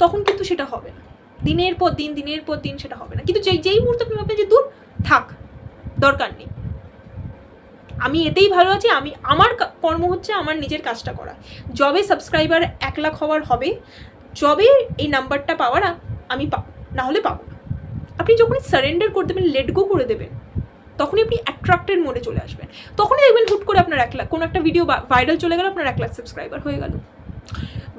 তখন কিন্তু সেটা হবে না, দিনের পর দিন সেটা হবে না। কিন্তু যেই মুহূর্তে আপনি ভাববেন যে দূর থাক, দরকার নেই, আমি এতেই ভালো আছি, আমার কর্ম হচ্ছে আমার নিজের কাজটা করা, যবে সাবস্ক্রাইবার 1 লাখ হওয়ার হবে, যবে এই নাম্বারটা পাওয়ার আমি পাবো, না হলে পাবো না। আপনি যখনই সারেন্ডার করে দেবেন, লেট গো করে দেবেন, তখনই আপনি অ্যাট্রাক্টেড মোডে চলে আসবেন। তখনই দেখবেন হুট করে আপনার 1 লাখ, কোনো একটা ভিডিও ভাইরাল চলে গেল, আপনার 1 লাখ সাবস্ক্রাইবার হয়ে গেল।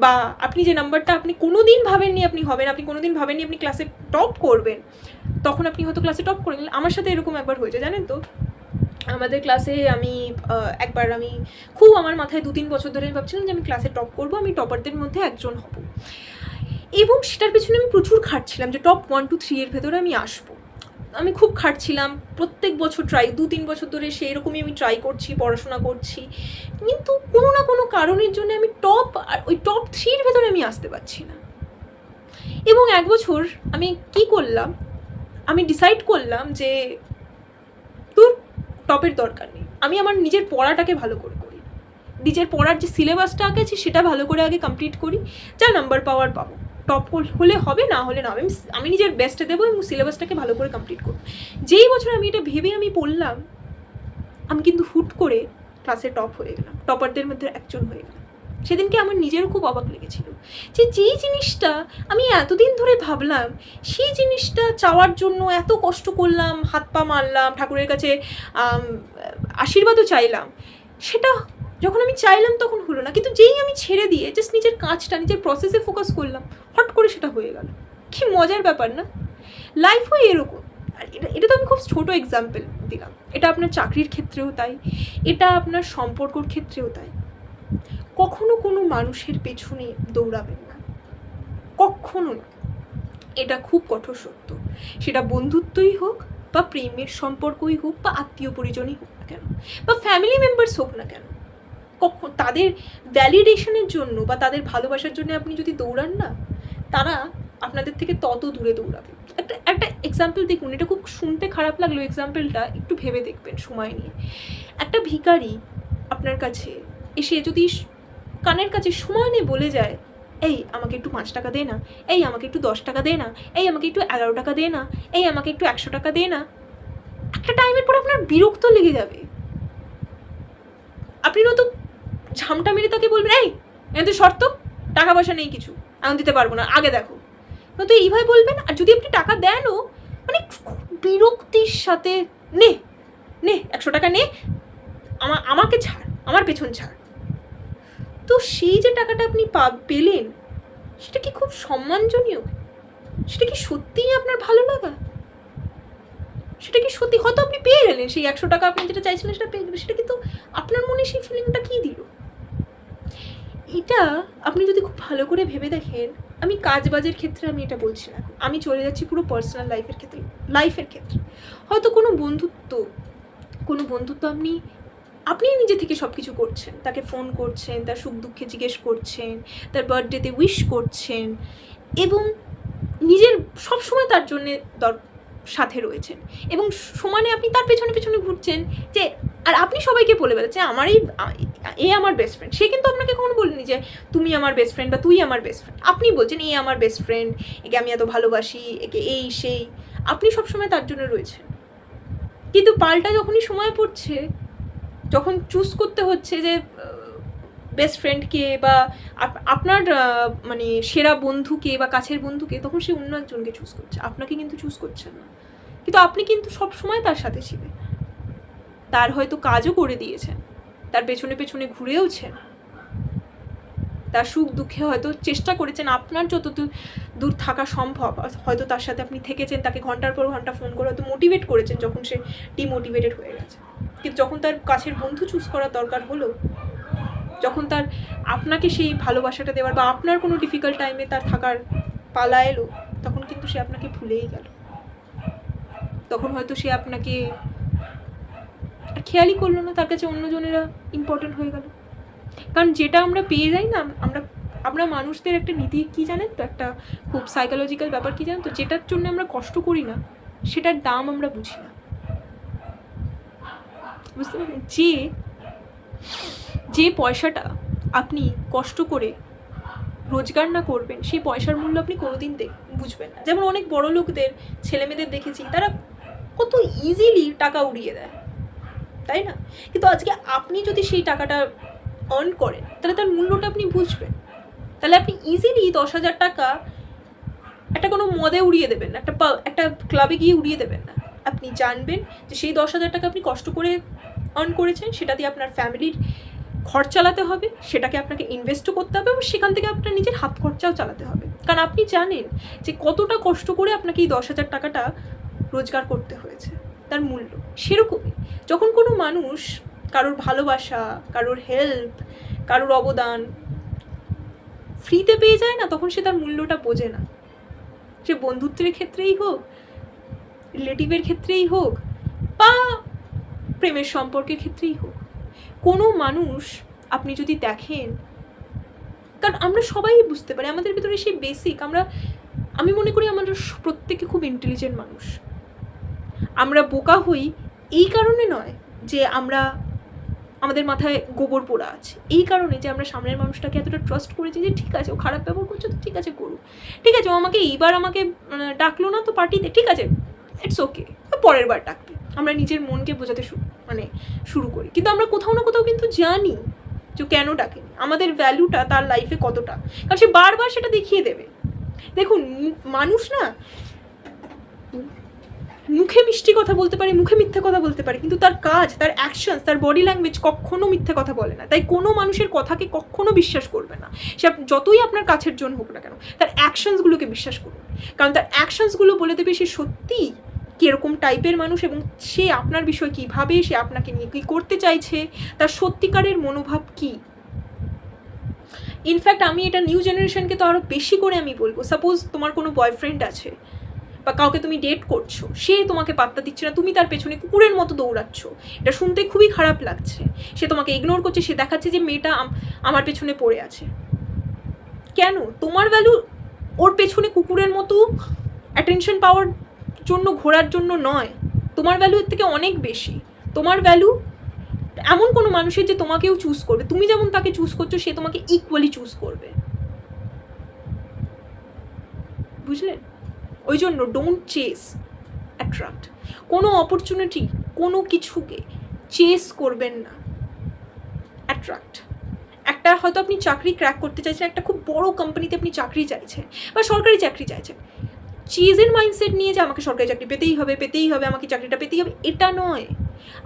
বা আপনি যে নাম্বারটা আপনি কোনোদিন ভাবেননি আপনি হবেন, আপনি কোনোদিন ভাবেননি আপনি ক্লাসে টপ করবেন, তখন আপনি হয়তো ক্লাসে টপ করে গেলেন। আমার সাথে এরকম একবার হয়েছে, জানেন তো, আমাদের ক্লাসে আমি খুব, আমার মাথায় 2-3 বছর ধরে আমি ভাবছিলাম যে আমি ক্লাসে টপ করবো, আমি টপারদের মধ্যে একজন হব, এবং সেটার পেছনে আমি প্রচুর খাটছিলাম যে টপ 1, 2, 3 এর ভেতরে আমি আসবো। আমি খুব খাটছিলাম, প্রত্যেক বছর 2-3 বছর ধরে সেই রকমই আমি ট্রাই করছি, পড়াশোনা করছি, কিন্তু কোনো না কোনো কারণের জন্য আমি ওই টপ 3 এর ভেতরে আমি আসতে পারছি না। এবং 1 বছর আমি কি করলাম, আমি ডিসাইড করলাম যে তোর টপের দরকার নেই, আমি আমার নিজের পড়াটাকে ভালো করে করি, নিজের পড়ার যে সিলেবাসটা আগে আছে সেটা ভালো করে আগে কমপ্লিট করি, যা নাম্বার পাওয়ার পাবো, টপ হলে হবে, না হলে না হবে, আমি নিজের বেস্টে দেবো এবং সিলেবাসটাকে ভালো করে কমপ্লিট করবো। যেই বছর আমি এটা ভেবে আমি পড়লাম, আমি কিন্তু হুট করে ক্লাসে টপ হয়ে গেলাম, টপারদের মধ্যে একজন হয়ে গেলাম। সেদিনকে আমার নিজেরও খুব অবাক লেগেছিল যে যেই জিনিসটা আমি এতদিন ধরে ভাবলাম, সেই জিনিসটা চাওয়ার জন্য এত কষ্ট করলাম, হাত পা মারলাম, ঠাকুরের কাছে আশীর্বাদও চাইলাম, সেটা যখন আমি চাইলাম তখন হলো না। কিন্তু যেই আমি ছেড়ে দিয়ে জাস্ট নিজের কাজটা, নিজের প্রসেসে ফোকাস করলাম, হট করে সেটা হয়ে গেল। কি মজার ব্যাপার না? লাইফও এরকম। আর এটা তো আমি খুব ছোটো এক্সাম্পল দিলাম, এটা আপনার চাকরির ক্ষেত্রেও তাই, এটা আপনার সম্পর্কর ক্ষেত্রেও তাই। কখনো কোনো মানুষের পেছনে দৌড়াবেন না, কখনো না। এটা খুব কঠোর সত্য। সেটা বন্ধুত্বই হোক, বা প্রেমের সম্পর্কই হোক, বা আত্মীয় পরিজনই হোক না কেন, বা ফ্যামিলি মেম্বার্স হোক না কেন, কখন তাদের ভ্যালিডেশনের জন্য বা তাদের ভালোবাসার জন্য আপনি যদি দৌড়ান না, তারা আপনাদের থেকে তত দূরে দৌড়াবে। একটা এক্সাম্পল দেখুন, এটা খুব শুনতে খারাপ লাগলো এক্সাম্পলটা, একটু ভেবে দেখবেন সময় নিয়ে। একটা ভিখারি আপনার কাছে এসে যদি কানের কাছে সময় নিয়ে বলে যায়, এই আমাকে একটু 5 টাকা দে না, এই আমাকে একটু 10 টাকা দে না, এই আমাকে একটু 11 টাকা দে না, এই আমাকে একটু 100 টাকা দে না, একটা টাইমের পর আপনার বিরক্ত লেগে যাবে। আপনি নয়তো ঝামটা মেরে তাকে বলবেন, এই এত শর্ত, টাকা পয়সা নেই কিছু, আমি দিতে পারবো না, আগে দেখো, নয়তো এইভাবে বলবেন। আর যদি আপনি টাকা দেনও, মানে বিরক্তির সাথে, নে নে 100 টাকা নে, আমাকে ছাড়, আমার পেছন ছাড়। তো সেই যে টাকাটা আপনি পেলেন, সেটা কি খুব সম্মানজনীয়? সেটা কি সত্যিই আপনার ভালো লাগা? সেটা কি সত্যি? হয়তো আপনি পেয়ে গেলেন সেই 100 টাকা, আপনি যেটা চাইছিলেন সেটা পেয়ে গেলেন, সেটা কিন্তু আপনার মনে সেই ফিলিংটা কী দিল? এটা আপনি যদি খুব ভালো করে ভেবে দেখেন, আমি কাজবাজের ক্ষেত্রে আমি এটা বলছি না, আমি চলে যাচ্ছি পুরো পার্সোনাল লাইফের ক্ষেত্রে। হয়তো কোনো বন্ধুত্ব আপনি নিজে থেকে সব কিছু করছেন, তাকে ফোন করছেন, তার সুখ দুঃখে জিজ্ঞেস করছেন, তার বার্থডেতে উইশ করছেন, এবং নিজের সবসময় তার জন্যে সাথে রয়েছেন, এবং সমানে আপনি তার পেছনে পেছনে ঘুরছেন যে, আর আপনি সবাইকে বলে বেড়াচ্ছেন এ আমার বেস্ট ফ্রেন্ড। সে কিন্তু আপনাকে কখনো বলেনি যে তুমি আমার বেস্ট ফ্রেন্ড বা তুই আমার বেস্ট ফ্রেন্ড। আপনি বলছেন এ আমার বেস্ট ফ্রেন্ড, একে আমি এত ভালোবাসি, একে এই সেই, আপনি সবসময় তার জন্য রয়েছেন। কিন্তু পাল্টা যখনই সময় পড়ছে, যখন চুজ করতে হচ্ছে যে বেস্ট ফ্রেন্ডকে বা আপনার মানে সেরা বন্ধুকে বা কাছের বন্ধুকে, তখন সে অন্য একজনকে চুজ করছে, আপনাকে কিন্তু চুজ করছেন না। কিন্তু আপনি কিন্তু সব সময় তার সাথে ছিলেন, তার হয়তো কাজও করে দিয়েছেন, তার পেছনে পেছনে ঘুরেওছেন, তার সুখ দুঃখে হয়তো চেষ্টা করেছেন আপনার যত দূর থাকা সম্ভব, হয়তো তার সাথে আপনি থেকেছেন, তাকে ঘন্টার পর ঘন্টা ফোন করে হয়তো মোটিভেট করেছেন যখন সে ডিমোটিভেটেড হয়ে গেছে। কিন্তু যখন তার কাছের বন্ধু চুজ করার দরকার হলো, যখন তার আপনাকে সেই ভালোবাসাটা দেওয়ার বা আপনার কোনো ডিফিকাল্ট টাইমে তার থাকার পালা এলো, তখন কিন্তু সে আপনাকে ভুলেই গেল। তখন হয়তো সে আপনাকে খেয়ালই করলো না, তার কাছে অন্যজনেরা ইম্পর্টেন্ট হয়ে গেল। কারণ যেটা আমরা পেয়ে যাই না, আমরা মানুষদের একটা নীতি কী জানেন তো, একটা খুব সাইকোলজিক্যাল ব্যাপার কী জানেন তো, যেটার জন্য আমরা কষ্ট করি না সেটার দাম আমরা বুঝি না, বুঝতে পারবেন? যে পয়সাটা আপনি কষ্ট করে রোজগার না করবেন, সেই পয়সার মূল্য আপনি কোনোদিন বুঝবেন না। যেমন অনেক বড় লোকদের ছেলেমেয়েদের দেখেছি, তারা কত ইজিলি টাকা উড়িয়ে দেয়, তাই না? কিন্তু আজকে আপনি যদি সেই টাকাটা আর্ন করেন, তাহলে তার মূল্যটা আপনি বুঝবেন। তাহলে আপনি ইজিলি 10,000 টাকা একটা কোনো মদে উড়িয়ে দেবেন না, একটা ক্লাবে গিয়ে উড়িয়ে দেবেন না। আপনি জানবেন যে সেই 10,000 টাকা আপনি কষ্ট করে আর্ন করেছেন, সেটা দিয়ে আপনার ফ্যামিলির ঘর চালাতে হবে, সেটাকে আপনাকে ইনভেস্টও করতে হবে, এবং সেখান থেকে আপনার নিজের হাত খরচাও চালাতে হবে। কারণ আপনি জানেন যে কতটা কষ্ট করে আপনাকে এই 10,000 টাকাটা রোজগার করতে হয়েছে, তার মূল্য। সেরকমই যখন কোনো মানুষ কারোর ভালোবাসা, কারোর হেল্প, কারোর অবদান ফ্রিতে পেয়ে যায় না, তখন সে তার মূল্যটা বোঝে না। সে বন্ধুত্বের ক্ষেত্রেই হোক, রিলেটিভের ক্ষেত্রেই হোক, বা প্রেমের সম্পর্কের ক্ষেত্রেই হোক, কোনো মানুষ আপনি যদি দেখেন, কারণ আমরা সবাই বুঝতে পারি, আমাদের ভিতরে সেই বেসিক, আমি মনে করি আমরা প্রত্যেকে খুব ইন্টেলিজেন্ট মানুষ। আমরা বোকা হই এই কারণে নয় যে আমাদের মাথায় গোবর পোড়া আছে, এই কারণে যে আমরা সামনের মানুষটাকে এতটা ট্রাস্ট করেছি যে ঠিক আছে ও খারাপ ব্যবহার করছে তো ঠিক আছে করুক, ঠিক আছে ও আমাকে এইবার আমাকে ডাকলো না তো পার্টিতে, ঠিক আছে ইটস ওকে, পরের বার ডাকবে। আমরা নিজের মনকে বোঝাতে শুরু করি, কিন্তু আমরা কোথাও না কোথাও কিন্তু জানি যে কেন ডাকেনি, আমাদের ভ্যালুটা তার লাইফে কতটা, কারণ সে বারবার সেটা দেখিয়ে দেবে। দেখুন মানুষ না মুখে মিষ্টি কথা বলতে পারে, মুখে মিথ্যে কথা বলতে পারে, কিন্তু তার কাজ, তার অ্যাকশনস, তার বডি ল্যাঙ্গুয়েজ কখনো মিথ্যে কথা বলে না। তাই কোনো মানুষের কথাকে কখনো বিশ্বাস করবে না, সে যতই আপনার কাছের জন হোক না কেন, তার অ্যাকশনসগুলোকে বিশ্বাস করুন, কারণ তার অ্যাকশনসগুলো বলে দেবে সে সত্যিই কীরকম টাইপের মানুষ এবং সে আপনার বিষয় কী ভাবে, সে আপনাকে নিয়ে কী করতে চাইছে, তার সত্যিকারের মনোভাব কী। ইনফ্যাক্ট আমি এটা নিউ জেনারেশনকে তো আরও বেশি করে আমি বলবো, সাপোজ তোমার কোনো বয়ফ্রেন্ড আছে বা কাউকে তুমি ডেট করছো, সে তোমাকে পাত্তা দিচ্ছে না, তুমি তার পেছনে কুকুরের মতো দৌড়াচ্ছ, এটা শুনতে খুবই খারাপ লাগছে, সে তোমাকে ইগনোর করছে, সে দেখাচ্ছে যে মেয়েটা আমার পেছনে পড়ে আছে। কেন? তোমার ভ্যালু ওর পেছনে কুকুরের মতো অ্যাটেনশন পাওয়ার জন্য, ঘোরার জন্য নয়, তোমার ভ্যালু এর থেকে অনেক বেশি। তোমার ভ্যালু এমন কোনো মানুষের যে তোমাকেও চুজ করবে, তুমি যেমন তাকে চুজ করছো সে তোমাকে ইকুয়ালি চুজ করবে, বুঝলেন? ওই জন্য ডোন্ট চেস, অ্যাট্রাক্ট। কোনো অপরচুনিটি, কোনো কিছুকে চেস করবেন না, অ্যাট্রাক্ট। একটা হয়তো আপনি চাকরি ক্র্যাক করতে চাইছেন, একটা খুব বড় কোম্পানিতে আপনি চাকরি চাইছেন বা সরকারি চাকরি চাইছেন, চেজের মাইন্ডসেট নিয়ে যে আমাকে সরকারি চাকরি পেতেই হবে, আমাকে চাকরিটা পেতেই হবে, এটা নয়।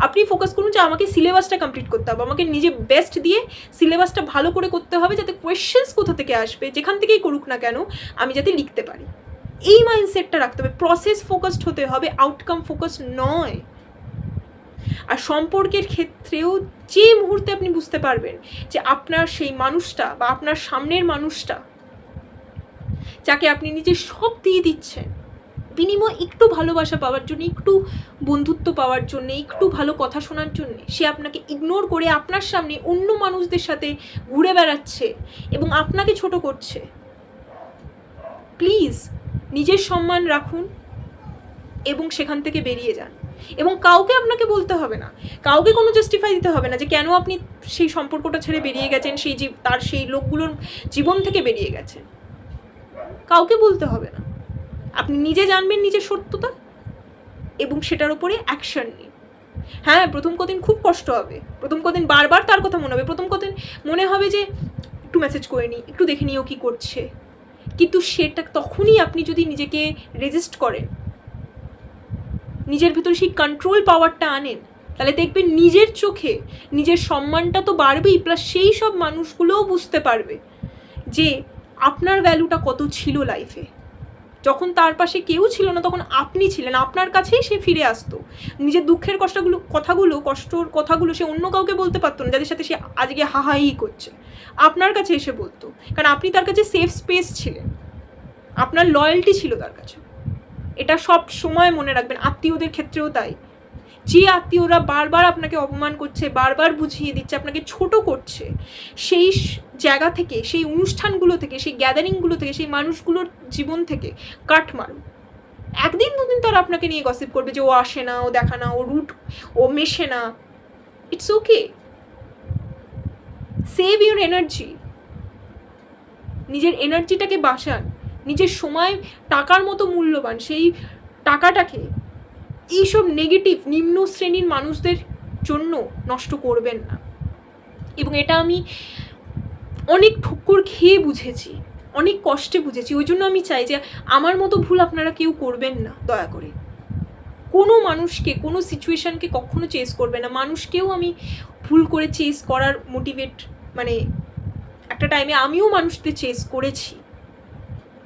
আপনি ফোকাস করুন যে আমাকে সিলেবাসটা কমপ্লিট করতে হবে, আমাকে নিজে বেস্ট দিয়ে সিলেবাসটা ভালো করে করতে হবে, যাতে কোয়েশ্চেন্স কোথা থেকে আসবে, যেখান থেকেই করুক না কেন, আমি যাতে লিখতে পারি। এই মাইন্ডসেটটা রাখতে হবে, প্রসেস ফোকাসড হতে হবে, আউটকাম ফোকাস নয়। আর সম্পর্কের ক্ষেত্রেও যে মুহূর্তে আপনি বুঝতে পারবেন যে আপনার সেই মানুষটা বা আপনার সামনের মানুষটা যাকে আপনি নিজে সব দিয়ে দিচ্ছেন, বিনিময় একটু ভালোবাসা পাওয়ার জন্য, একটু বন্ধুত্ব পাওয়ার জন্য, একটু ভালো কথা শোনার জন্য সে আপনাকে ইগনোর করে আপনার সামনে অন্য মানুষদের সাথে ঘুরে বেড়াচ্ছে এবং আপনাকে ছোট করছে, প্লিজ নিজের সম্মান রাখুন এবং সেখান থেকে বেরিয়ে যান। এবং কাউকে আপনাকে বলতে হবে না, কাউকে কোনো জাস্টিফাই দিতে হবে না যে কেন আপনি সেই সম্পর্কটা ছেড়ে বেরিয়ে গেছেন, তার সেই লোকগুলোর জীবন থেকে বেরিয়ে গেছেন, কাউকে বলতে হবে না। আপনি নিজে জানবেন নিজের সত্যতা এবং সেটার উপরে অ্যাকশন নিন। হ্যাঁ, প্রথম কদিন খুব কষ্ট হবে, প্রথম কদিন বারবার তার কথা মনে হবে, প্রথম কদিন মনে হবে যে একটু মেসেজ করে নিই, একটু দেখে নিই ও কী করছে, কিন্তু সেটা তখনই আপনি যদি নিজেকে রেজিস্ট করেন, নিজের ভিতরে সেই কন্ট্রোল পাওয়ারটা আনেন, তাহলে দেখবেন নিজের চোখে নিজের সম্মানটা তো বাড়বেই, প্লাস সেই সব মানুষগুলোও বুঝতে পারবে যে আপনার ভ্যালুটা কত ছিল লাইফে। যখন তার পাশে কেউ ছিল না তখন আপনি ছিলেন, আপনার কাছেই সে ফিরে আসতো, নিজের দুঃখের কষ্টর কথাগুলো সে অন্য কাউকে বলতে পারতো না, যাদের সাথে সে আজকে হাহাই করছে, আপনার কাছে এসে বলতো, কারণ আপনি তার কাছে সেফ স্পেস ছিলেন, আপনার লয়্যালটি ছিল তার কাছে। এটা সব সময় মনে রাখবেন, আত্মীয়দের ক্ষেত্রেও তাই। যে আত্মীয়রা বারবার আপনাকে অপমান করছে, বারবার বুঝিয়ে দিচ্ছে, আপনাকে ছোট করছে, সেই জায়গা থেকে, সেই অনুষ্ঠানগুলো থেকে, সেই গ্যাদারিংগুলো থেকে, সেই মানুষগুলোর জীবন থেকে কাট মারুন। একদিন দুদিন তারা আপনাকে নিয়ে গসিপ করবে যে ও আসে না, ও দেখা না, ও রুট, ও মেশে না, it's okay. Save your energy, নিজের এনার্জিটাকে বাঁচান, নিজের সময় টাকার মতো মূল্যবান, সেই টাকাটাকে এইসব নেগেটিভ নিম্ন শ্রেণীর মানুষদের জন্য নষ্ট করবেন না। এবং এটা আমি অনেক ঠুক্কর খেয়ে বুঝেছি, অনেক কষ্টে বুঝেছি, ওই জন্য আমি চাই যে আমার মতো ভুল আপনারা কেউ করবেন না, দয়া করে। কোনো মানুষকে, কোনো সিচুয়েশানকে কখনো চেস করবে না। মানুষকেও আমি ভুল করে চেস করার মানে একটা টাইমে আমিও মানুষদের চেস করেছি,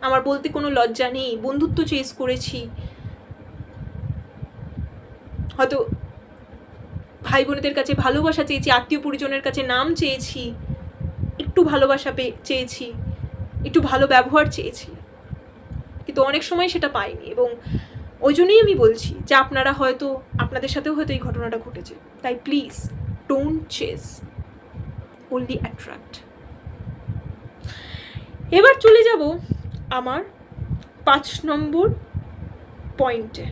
আমার বলতে কোনো লজ্জা নেই, বন্ধুত্ব চেস করেছি, হয়তো ভাই বোনেদের কাছে ভালোবাসা চেয়েছি, আত্মীয় পরিজনের কাছে নাম চেয়েছি, একটু ভালোবাসা চেয়েছি, একটু ভালো ব্যবহার চেয়েছি, কিন্তু অনেক সময় সেটা পাইনি। এবং ওই জন্যই আমি বলছি যে আপনাদের সাথেও হয়তো এই ঘটনাটা ঘটেছে। তাই please don't chess, only attract. এবার চলে যাব আমার 5 নম্বর পয়েন্টে।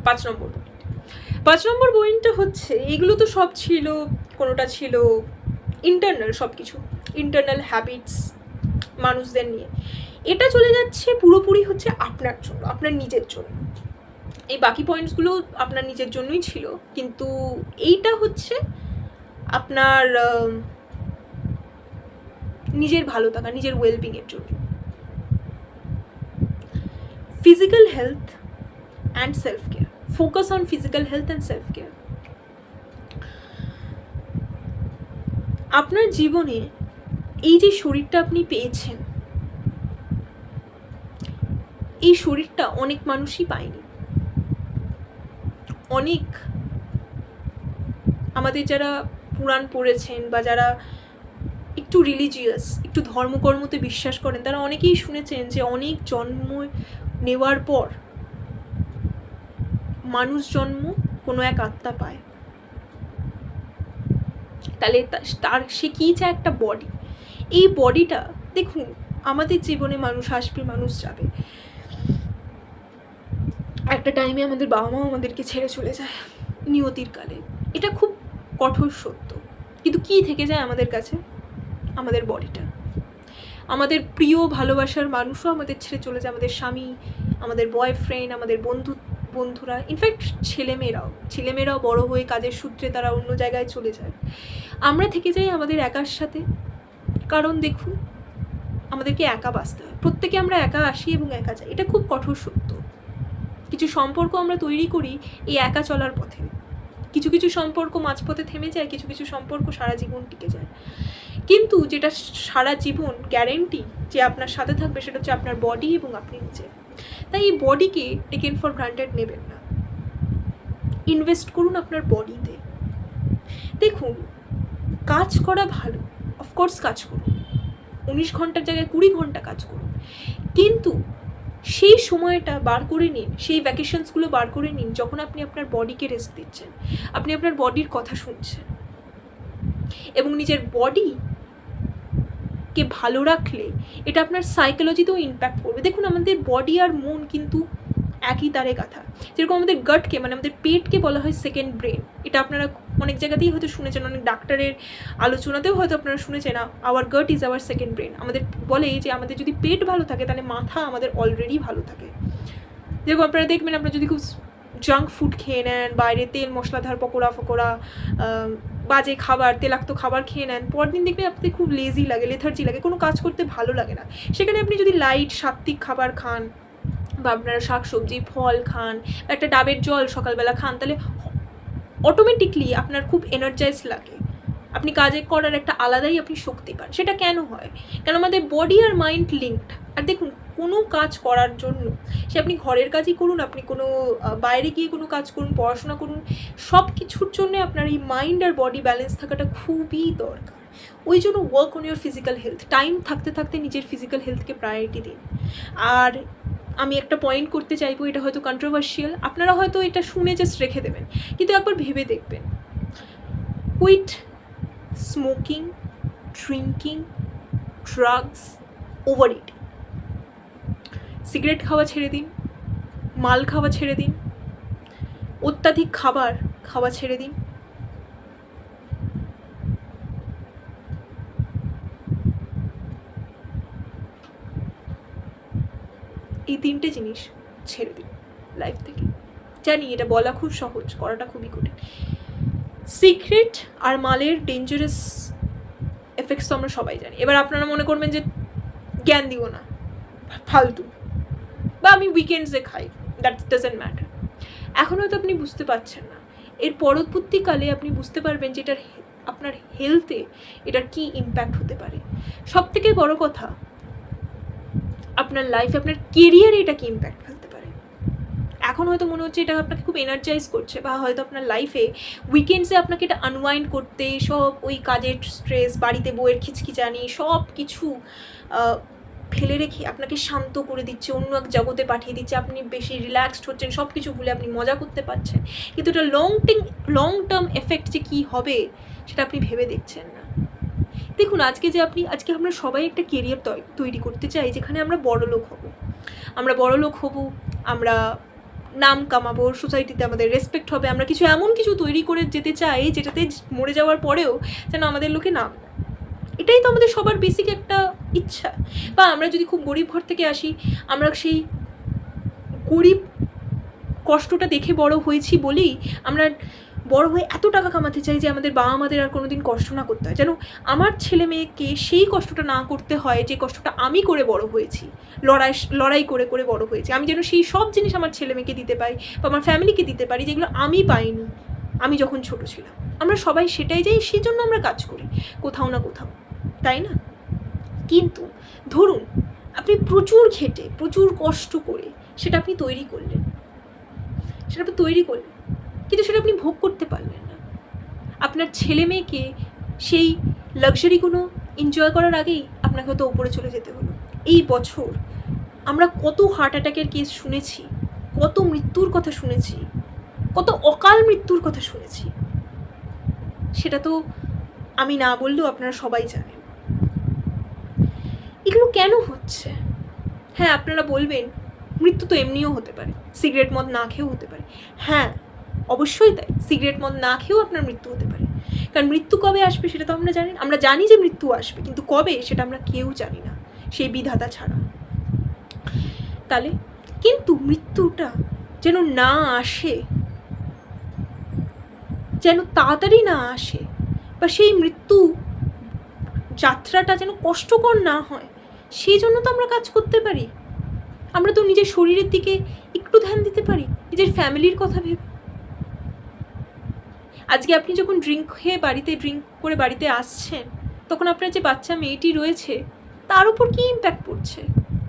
5 নম্বর পয়েন্টটা হচ্ছে, এগুলো তো সব ছিল কোনোটা ছিল ইন্টারনাল, সব কিছু ইন্টারনাল হ্যাবিটস মানুষদের নিয়ে। এটা চলে যাচ্ছে পুরোপুরি হচ্ছে আপনার জন্য, আপনার নিজের জন্য। এই বাকি পয়েন্টসগুলো আপনার নিজের জন্যই ছিল, কিন্তু এইটা হচ্ছে আপনার নিজের ভালো থাকা, নিজের ওয়েলবিংয়ের জন্য। Physical health and self care, focus on physical health and self care. আপনার জীবনে এই যে শরীরটা আপনি পেয়েছেন, এই শরীরটা অনেক মানুষই পায়নি। অনেক আমাদের যারা পুরাণ পড়েছেন বা যারা একটু রিলিজিয়াস, একটু ধর্মকর্মতে বিশ্বাস করেন, তারা অনেকেই শুনেছেন যে অনেক জন্ম নেওয়ার পর মানুষ জন্ম কোনো এক আত্মা পায়। তাহলে তার সে কী চায়? একটা বডি। এই বডিটা দেখুন, আমাদের জীবনে মানুষ আসবে, মানুষ যাবে। একটা টাইমে আমাদের বাবা মাও আমাদেরকে ছেড়ে চলে যায় নিয়তির কালে, এটা খুব কঠোর সত্য। কিন্তু কী থেকে যায় আমাদের কাছে? আমাদের বডিটা। আমাদের প্রিয় ভালোবাসার মানুষও আমাদের ছেড়ে চলে যায়, আমাদের স্বামী, আমাদের বয়ফ্রেন্ড, আমাদের বন্ধুরা, ইনফ্যাক্ট ছেলেমেয়েরাও বড় হয়ে কাজের সূত্রে তারা অন্য জায়গায় চলে যায়। আমরা থেকে যাই আমাদের একার সাথে। কারণ দেখুন, আমাদেরকে একা বাঁচতে হয়, প্রত্যেকে আমরা একা আসি এবং একা যাই, এটা খুব কঠোর সত্য। কিছু সম্পর্ক আমরা তৈরি করি এই একা চলার পথে, কিছু কিছু সম্পর্ক মাঝপথে থেমে যায়, কিছু কিছু সম্পর্ক সারা জীবন টিকে যায়। কিন্তু যেটা সারা জীবন গ্যারেন্টি যে আপনার সাথে থাকবে, সেটা হচ্ছে আপনার বডি এবং আপনি নিজে। তাই এই বডিকে টেকেন ফর গ্রান্টেড নেবেন না, ইনভেস্ট করুন আপনার বডিতে। দেখুন, কাজ করা ভালো, অফকোর্স কাজ করুন, 19 ঘন্টার জায়গায় 20 ঘন্টা কাজ করুন, কিন্তু সেই সময়টা বার করে নিন, সেই ভ্যাকেশনসগুলো বার করে নিন যখন আপনি আপনার বডিকে রেস্ট দিচ্ছেন, আপনি আপনার বডির কথা শুনছেন। এবং নিজের বডিকে ভালো রাখলে এটা আপনার সাইকোলজিতেও ইম্প্যাক্ট করবে। দেখুন, আমাদের বডি আর মন কিন্তু একই তারে গাথা। যেরকম আমাদের গাটকে, মানে আমাদের পেটকে বলা হয় সেকেন্ড ব্রেন। এটা আপনারা অনেক জায়গাতেই হয়তো শুনেছেন, অনেক ডাক্তারের আলোচনাতেও হয়তো আপনারা শুনেছেন, our gut is our second brain. আমাদের বলে যে আমাদের যদি পেট ভালো থাকে তাহলে মাথা আমাদের অলরেডি ভালো থাকে। যেরকম আপনারা দেখবেন, আপনারা যদি খুব জাঙ্ক ফুড খেয়ে নেন, বাইরে তেল মশলাদার পকোড়া বাজে খাবার, তেলাক্ত খাবার খেয়ে নেন, পরদিন দেখবেন আপনাদের খুব লেজি লাগে, লেথার্জি লাগে, কোনো কাজ করতে ভালো লাগে না। সেখানে আপনি যদি লাইট সাত্ত্বিক খাবার খান, বা আপনারা শাকসবজি ফল খান, একটা ডাবের জল সকালবেলা খান, তাহলে অটোমেটিকলি আপনার খুব এনার্জাইজ লাগে, আপনি কাজে করার একটা আলাদাই আপনি শক্তি পান। সেটা কেন হয়? কেন আমাদের বডি আর মাইন্ড লিঙ্কড। আর দেখুন, কোনো কাজ করার জন্য, সে আপনি ঘরের কাজই করুন, আপনি কোনো বাইরে গিয়ে কোনো কাজ করুন, পড়াশোনা করুন, সব কিছুর জন্য আপনার এই মাইন্ড আর বডি ব্যালেন্স থাকাটা খুবই দরকার। ওই জন্য work on your physical health. Time থাকতে থাকতে নিজের ফিজিক্যাল হেলথকে প্রায়োরিটি দিন। আর আমি একটা পয়েন্ট করতে চাইবো, এটা হয়তো কন্ট্রোভার্সিয়াল, আপনারা হয়তো এটা শুনে জাস্ট রেখে দেবেন, কিন্তু একবার ভেবে দেখবেন। কুইট স্মোকিং, ড্রিঙ্কিং, ড্রাগস, ওভার ইটিং। সিগারেট খাওয়া ছেড়ে দিন, মাল খাওয়া ছেড়ে দিন, অত্যাধিক খাবার খাওয়া ছেড়ে দিন। এই 3টে জিনিস ছেড়ে দিন লাইফ থেকে। জানি এটা বলা খুব সহজ, করাটা খুবই কঠিন। সিগারেট আর মালের ডেঞ্জারাস এফেক্টস তো আমরা সবাই জানি। এবার আপনারা মনে করবেন যে জ্ঞান দিব না, ফালতু, বা আমি উইকেন্ডসে খাই, দ্যাট ডাজন্ট ম্যাটার। এখন হয়তো আপনি বুঝতে পারছেন না, এর পরবর্তীকালে আপনি বুঝতে পারবেন যে এটার আপনার হেলথে এটার কী ইম্প্যাক্ট হতে পারে। সব থেকে বড় কথা, আপনার লাইফে, আপনার কেরিয়ারে এটা কী ইম্প্যাক্ট ফেলতে পারে। এখন হয়তো মনে হচ্ছে এটা আপনাকে খুব এনার্জাইজ করছে, বা হয়তো আপনার লাইফে উইকেন্ডসে আপনাকে এটা আনওয়াইন্ড করতে, সব ওই কাজের স্ট্রেস, বাড়িতে বউয়ের খিচখিচানি, সব কিছু ফেলে রেখে আপনাকে শান্ত করে দিচ্ছে, অন্য এক জগতে পাঠিয়ে দিচ্ছে, আপনি বেশি রিল্যাক্সড হচ্ছেন, সব কিছু ভুলে আপনি মজা করতে পারছেন। কিন্তু এটা লং টার্ম এফেক্ট যে কী হবে সেটা আপনি ভেবে দেখছেন না। দেখুন, আজকে আমরা সবাই একটা কেরিয়ার তৈরি করতে চাই যেখানে আমরা বড়লোক হব, আমরা নাম কামাবো, সোসাইটিতে আমাদের রেসপেক্ট হবে, আমরা কিছু এমন কিছু তৈরি করে যেতে চাই যেটাতে মরে যাওয়ার পরেও যেন আমাদের লোকে নাম দেয়। এটাই তো আমাদের সবার বেসিক একটা ইচ্ছা। বা আমরা যদি খুব গরিব ঘর থেকে আসি, আমরা সেই গরিব কষ্টটা দেখে বড় হয়েছি বলেই আমরা বড় হয়ে এত টাকা কামাতে চাই যে আমাদের বাবা মাদের আর কোনোদিন কষ্ট না করতে হয়, যেন আমার ছেলে মেয়েকে সেই কষ্টটা না করতে হয় যে কষ্টটা আমি করে বড় হয়েছি, লড়াই করে করে বড় হয়েছি। আমি যেন সেই সব জিনিস আমার ছেলে মেয়েকে দিতে পারি বা আমার ফ্যামিলিকে দিতে পারি যেগুলো আমি পাইনি আমি যখন ছোট ছিলাম। আমরা সবাই সেটাই চাই, সেই জন্য আমরা কাজ করি কোথাও না কোথাও, তাই না? কিন্তু ধরুন আপনি প্রচুর খেটে প্রচুর কষ্ট করে সেটা আপনি তৈরি করলেন, কিন্তু সেটা আপনি ভোগ করতে পারলেন না। আপনার ছেলে মেয়েকে সেই লাক্সারিগুলো এনজয় করার আগেই আপনাকে হয়তো ওপরে চলে যেতে হলো। এই বছর আমরা কত হার্ট অ্যাটাকের কেস শুনেছি, কত মৃত্যুর কথা শুনেছি, কত অকাল মৃত্যুর কথা শুনেছি, সেটা তো আমি না বললেও আপনারা সবাই জানেন। এগুলো কেন হচ্ছে? হ্যাঁ, আপনারা বলবেন মৃত্যু তো এমনিও হতে পারে, সিগারেট মদ না খেয়েও হতে পারে। হ্যাঁ, অবশ্যই তাই, সিগারেট মদ না খেয়েও আপনার মৃত্যু হতে পারে। কারণ মৃত্যু কবে আসবে সেটা তো আমরা জানি না। আমরা জানি যে মৃত্যু আসবে, কিন্তু কবে সেটা আমরা কেউ জানি না, সেই বিধাতা ছাড়া। তাহলে কিন্তু মৃত্যুটা যেন না আসে, যেন তাড়াতাড়ি না আসে, বা সেই মৃত্যু যাত্রাটা যেন কষ্টকর না হয়, সেই জন্য তো আমরা কাজ করতে পারি। আমরা তো নিজের শরীরের দিকে একটু ধ্যান দিতে পারি, নিজের ফ্যামিলির কথা ভেবে। আজকে আপনি যখন ড্রিঙ্ক করে বাড়িতে আসছেন, তখন আপনার যে বাচ্চা মেয়েটি রয়েছে তার উপর কি ইম্প্যাক্ট পড়ছে?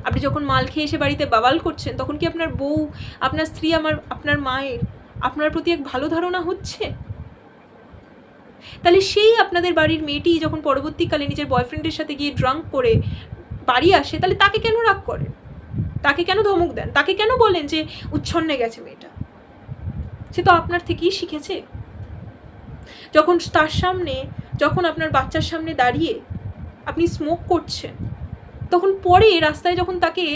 আপনি যখন মাল খেয়ে এসে বাড়িতে বাবাল করছেন, তখন কি আপনার বউ, আপনার স্ত্রী, আপনার মায়ের আপনার প্রতি এক ভালো ধারণা হচ্ছে? তাহলে সেই আপনাদের বাড়ির মেয়েটি যখন পরবর্তীকালে নিজের বয়ফ্রেন্ডের সাথে গিয়ে ড্রাঙ্ক করে বাড়ি আসে, তাহলে তাকে কেন রাগ করেন? তাকে কেন ধমক দেন? তাকে কেন বলেন যে উচ্ছন্নে গেছে মেয়েটা? সে তো আপনার থেকেই শিখেছে। যখন আপনার বাচ্চার সামনে দাঁড়িয়ে আপনি স্মোক করছেন, তখন পরে রাস্তায় যখন তাকে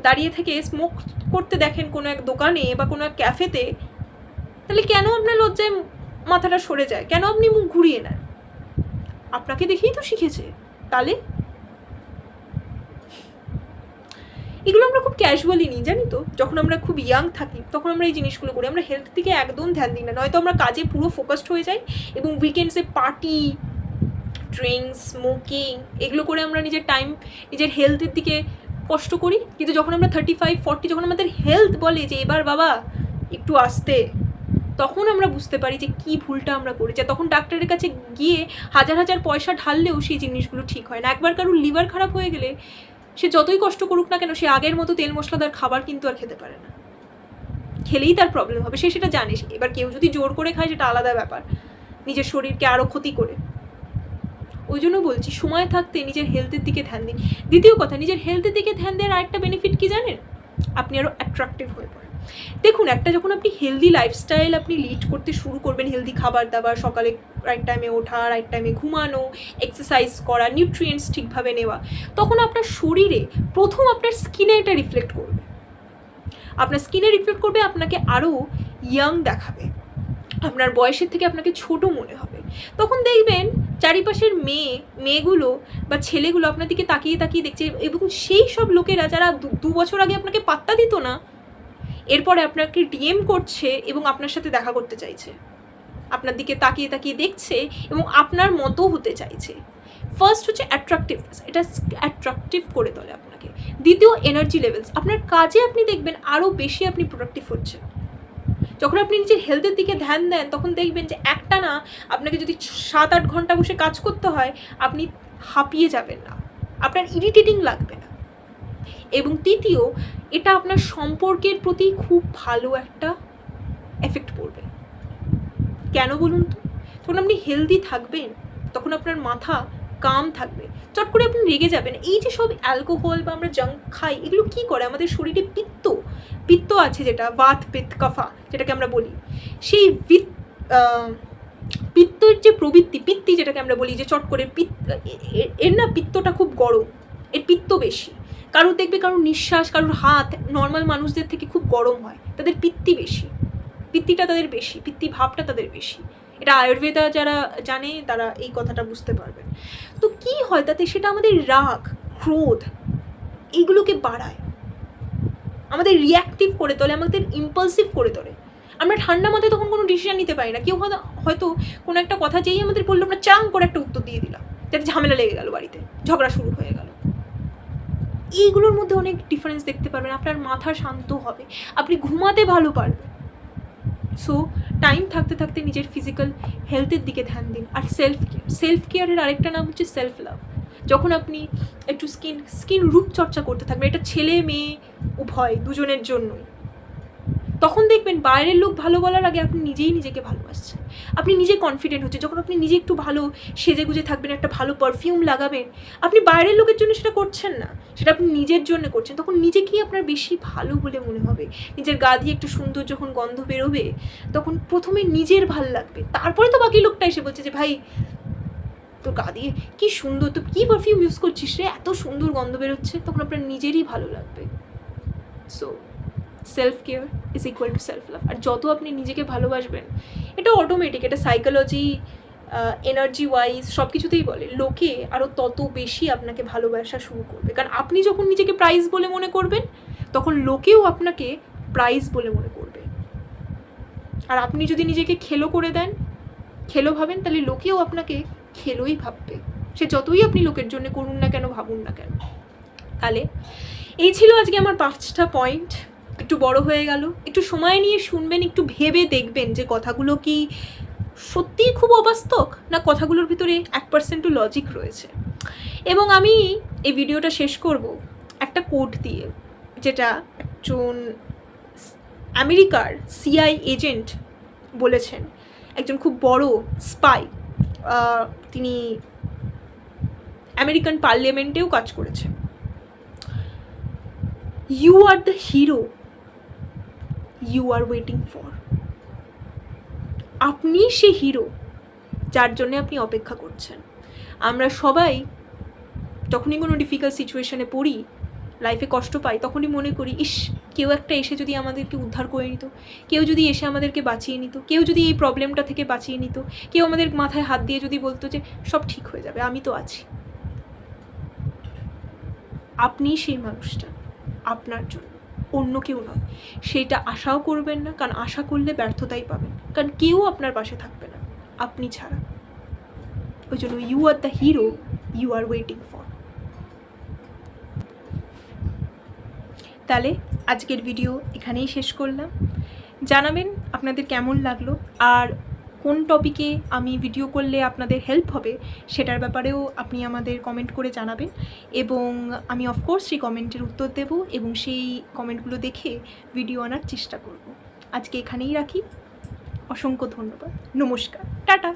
দাঁড়িয়ে থেকে স্মোক করতে দেখেন কোনো এক দোকানে বা কোনো এক ক্যাফেতে, তাহলে কেন আপনার লজ্জায় মাথাটা সরে যায়? কেন আপনি মুখ ঘুরিয়ে নেন? আপনাকে দেখেই তো শিখেছে। তাহলে এগুলো আমরা খুব ক্যাজুয়ালি নিই, জানি তো। যখন আমরা খুব ইয়াং থাকি তখন আমরা এই জিনিসগুলো করি, আমরা হেলথের দিকে একদম ধ্যান দিই না। নয়তো আমরা কাজে পুরো ফোকাসড হয়ে যাই এবং উইকেন্ডসে পার্টি, ড্রিঙ্কস, স্মোকিং এগুলো করে আমরা নিজের হেলথের দিকে কষ্ট করি। কিন্তু যখন আমরা 35-40, যখন আমাদের হেলথ বলে যে এবার বাবা একটু আসতে, তখন আমরা বুঝতে পারি যে কী ভুলটা আমরা করেছি। তখন ডাক্তারের কাছে গিয়ে হাজার হাজার পয়সা ঢাললেও সেই জিনিসগুলো ঠিক হয় না। একবার কারোর লিভার খারাপ হয়ে গেলে সে যতই কষ্ট করুক না কেন, সে আগের মতো তেল মশলাদার খাবার কিন্তু আর খেতে পারে না। খেলেই তার প্রবলেম হবে, সে সেটা জানে। এবার কেউ যদি জোর করে খায় সেটা আলাদা ব্যাপার, নিজের শরীরকে আরও ক্ষতি করে। ওই জন্য বলছি, সময় থাকতে নিজের হেলথের দিকে ধ্যান দিন। দ্বিতীয় কথা, নিজের হেলথের দিকে ধ্যান দেওয়ার আরেকটা বেনিফিট কি জানেন? আপনি আরও অ্যাট্রাকটিভ হয়ে পড়েন। দেখুন, যখন আপনি হেলদি লাইফস্টাইল আপনি লিড করতে শুরু করবেন, হেলদি খাবার দাবার, সকালে রাইট টাইমে ওঠা, রাইট টাইমে ঘুমানো, এক্সারসাইজ করা, নিউট্রিয়েন্টস ঠিকভাবে নেওয়া, তখন আপনার শরীরে প্রথম আপনার স্কিনে এটা রিফ্লেক্ট করবে। আপনাকে আরও ইয়াং দেখাবে, আপনার বয়সের থেকে আপনাকে ছোট মনে হবে। তখন দেখবেন চারিপাশের মেয়েগুলো বা ছেলেগুলো আপনার দিকে তাকিয়ে তাকিয়ে দেখছে, এবং সেই সব লোকেরা যারা 2 বছর আগে আপনাকে পাত্তা দিত না, এরপরে আপনাকে ডিএম করছে এবং আপনার সাথে দেখা করতে চাইছে, আপনার দিকে তাকিয়ে তাকিয়ে দেখছে এবং আপনার মতো হতে চাইছে। ফার্স্ট হচ্ছে অ্যাট্রাকটিভনেস, এটা অ্যাট্রাকটিভ করে তোলে আপনাকে। দ্বিতীয়, এনার্জি লেভেলস, আপনার কাজে আপনি দেখবেন আরও বেশি আপনি প্রোডাক্টিভ হচ্ছেন। যখন আপনি নিজের হেলথের দিকে ধ্যান দেন, তখন দেখবেন যে একটা না আপনাকে যদি 7-8 ঘন্টা বসে কাজ করতে হয়, আপনি হাঁপিয়ে যাবেন না, আপনার ইরিটেটিং লাগবে না। এবং তৃতীয়, এটা আপনার সম্পর্কের প্রতি খুব ভালো একটা এফেক্ট পড়বে। কেন বলুন তো? যখন আপনি হেলদি থাকবেন তখন আপনার মাথা কাম থাকবে, চট করে আপনি রেগে যাবেন। এই যে সব অ্যালকোহল বা আমরা জাঙ্ক খাই, এগুলো কী করে? আমাদের শরীরে পিত্ত আছে, যেটা বাত পিত্ত কফা যেটাকে আমরা বলি, সেই পিত্তের যে পিত্তি যেটাকে আমরা বলি, যে চট করে এর না পিত্তটা খুব গরম, এর পিত্ত বেশি। কারোর নিঃশ্বাস, কারোর হাত নর্মাল মানুষদের থেকে খুব গরম হয়, তাদের পিত্তি বেশি, পিত্তিটা তাদের বেশি, পিত্তি ভাবটা তাদের বেশি। এটা আয়ুর্বেদা যারা জানে তারা এই কথাটা বুঝতে পারবেন। তো কি হয় তাতে, সেটা আমাদের রাগ, ক্রোধ এইগুলোকে বাড়ায়, আমাদের রিয়াক্টিভ করে তোলে, আমাদের ইম্পালসিভ করে তোলে। আমরা ঠান্ডা মাথায় তখন কোনো ডিসিশন নিতে পারি না। কেউ হয়তো কোনো একটা কথা যেই আমাদের বললো, আমরা চাং করে একটা উত্তর দিয়ে দিলাম, যাতে ঝামেলা লেগে গেল, বাড়িতে ঝগড়া শুরু হয়ে গেল। এইগুলোর মধ্যে অনেক ডিফারেন্স দেখতে পারবেন। আপনার মাথা শান্ত হবে, আপনি ঘুমাতে ভালো পারবেন। সো টাইম থাকতে থাকতে নিজের ফিজিক্যাল হেলথের দিকে ধ্যান দিন। আর সেলফ কেয়ারের আরেকটা নাম হচ্ছে সেলফ লাভ। যখন আপনি একটু স্কিন রূপচর্চা করতে থাকবেন, এটা ছেলে মেয়ে উভয় দুজনের জন্যই, তখন দেখবেন বাইরের লোক ভালো বলার আগে আপনি নিজেই নিজেকে ভালোবাসছেন, আপনি নিজে কনফিডেন্ট হচ্ছে। যখন আপনি নিজে একটু ভালো সেজে গুজে থাকবেন, একটা ভালো পারফিউম লাগাবেন, আপনি বাইরের লোকের জন্য সেটা করছেন না, সেটা আপনি নিজের জন্য করছেন, তখন নিজেকেই আপনার বেশি ভালো বলে মনে হবে। নিজের গা দিয়ে একটু সুন্দর যখন গন্ধ বেরোবে, তখন প্রথমে নিজের ভাল লাগবে, তারপরে তো বাকি লোকটা এসে বলছে যে ভাই তোর গা দিয়ে কী সুন্দর, তো কী পারফিউম ইউজ করছিস রে, এত সুন্দর গন্ধ বেরোচ্ছে, তখন আপনার নিজেরই ভালো লাগবে। So self care is equal to self love. আর যত আপনি নিজেকে ভালোবাসবেন, এটা অটোমেটিক, এটা সাইকোলজি, এনার্জি ওয়াইজ সব কিছুতেই বলে, লোকে আরও তত বেশি আপনাকে ভালোবাসা শুরু করবে। কারণ আপনি যখন নিজেকে প্রাইজ বলে মনে করবেন, তখন লোকেও আপনাকে প্রাইজ বলে মনে করবে। আর আপনি যদি নিজেকে খেলো করে দেন, খেলো ভাবেন, তাহলে লোকেও আপনাকে খেলোই ভাববে, সে যতই আপনি লোকের জন্য করুন না কেন, ভাবুন না কেন। তাহলে এই ছিল আজকে আমার 5টা পয়েন্ট। একটু বড় হয়ে গেল, একটু সময় নিয়ে শুনবেন, একটু ভেবে দেখবেন যে কথাগুলো কি সত্যিই খুব অবাস্তব, না কথাগুলোর ভিতরে 1% লজিক রয়েছে। এবং আমি এই ভিডিওটা শেষ করব একটা কোট দিয়ে, যেটা একজন আমেরিকার সিআই এজেন্ট বলেছেন, একজন খুব বড় স্পাই, তিনি আমেরিকান পার্লামেন্টেও কাজ করেছেন। You are the hero you are waiting for. আপনি সে হিরো যার জন্য আপনি অপেক্ষা করছেন। আমরা সবাই যখনই কোনো ডিফিকাল্ট সিচুয়েশনে পড়ি, লাইফে কষ্ট পাই, তখনই মনে করি ইস কেউ একটা এসে যদি আমাদেরকে উদ্ধার করে নিত, কেউ যদি এসে আমাদেরকে বাঁচিয়ে নিত, কেউ যদি এই প্রবলেমটা থেকে বাঁচিয়ে নিত, কেউ আমাদের মাথায় হাত দিয়ে যদি বলতো যে সব ঠিক হয়ে যাবে, আমি তো আছি। আপনি সেই মানুষটা, আপনার জন্য, অন্য কেউ নয়। সেইটা আশাও করবেন না, কারণ আশা করলে ব্যর্থতাই পাবেন, কারণ কেউ আপনার পাশে থাকবে না আপনি ছাড়া। ওই জন্য you are the hero you are waiting for. তাহলে আজকের ভিডিও এখানেই শেষ করলাম। জানাবেন আপনাদের কেমন লাগলো, আর কোন টপিকে আমি ভিডিও করলে আপনাদের হেল্প হবে সেটার ব্যাপারেও আপনি আমাদের কমেন্ট করে জানাবেন, এবং আমি অফকোর্স সেই কমেন্টের উত্তর দেব এবং সেই কমেন্টগুলো দেখে ভিডিও আনার চেষ্টা করব। আজকে এখানেই রাখি, অসংখ্য ধন্যবাদ, নমস্কার, টাটা।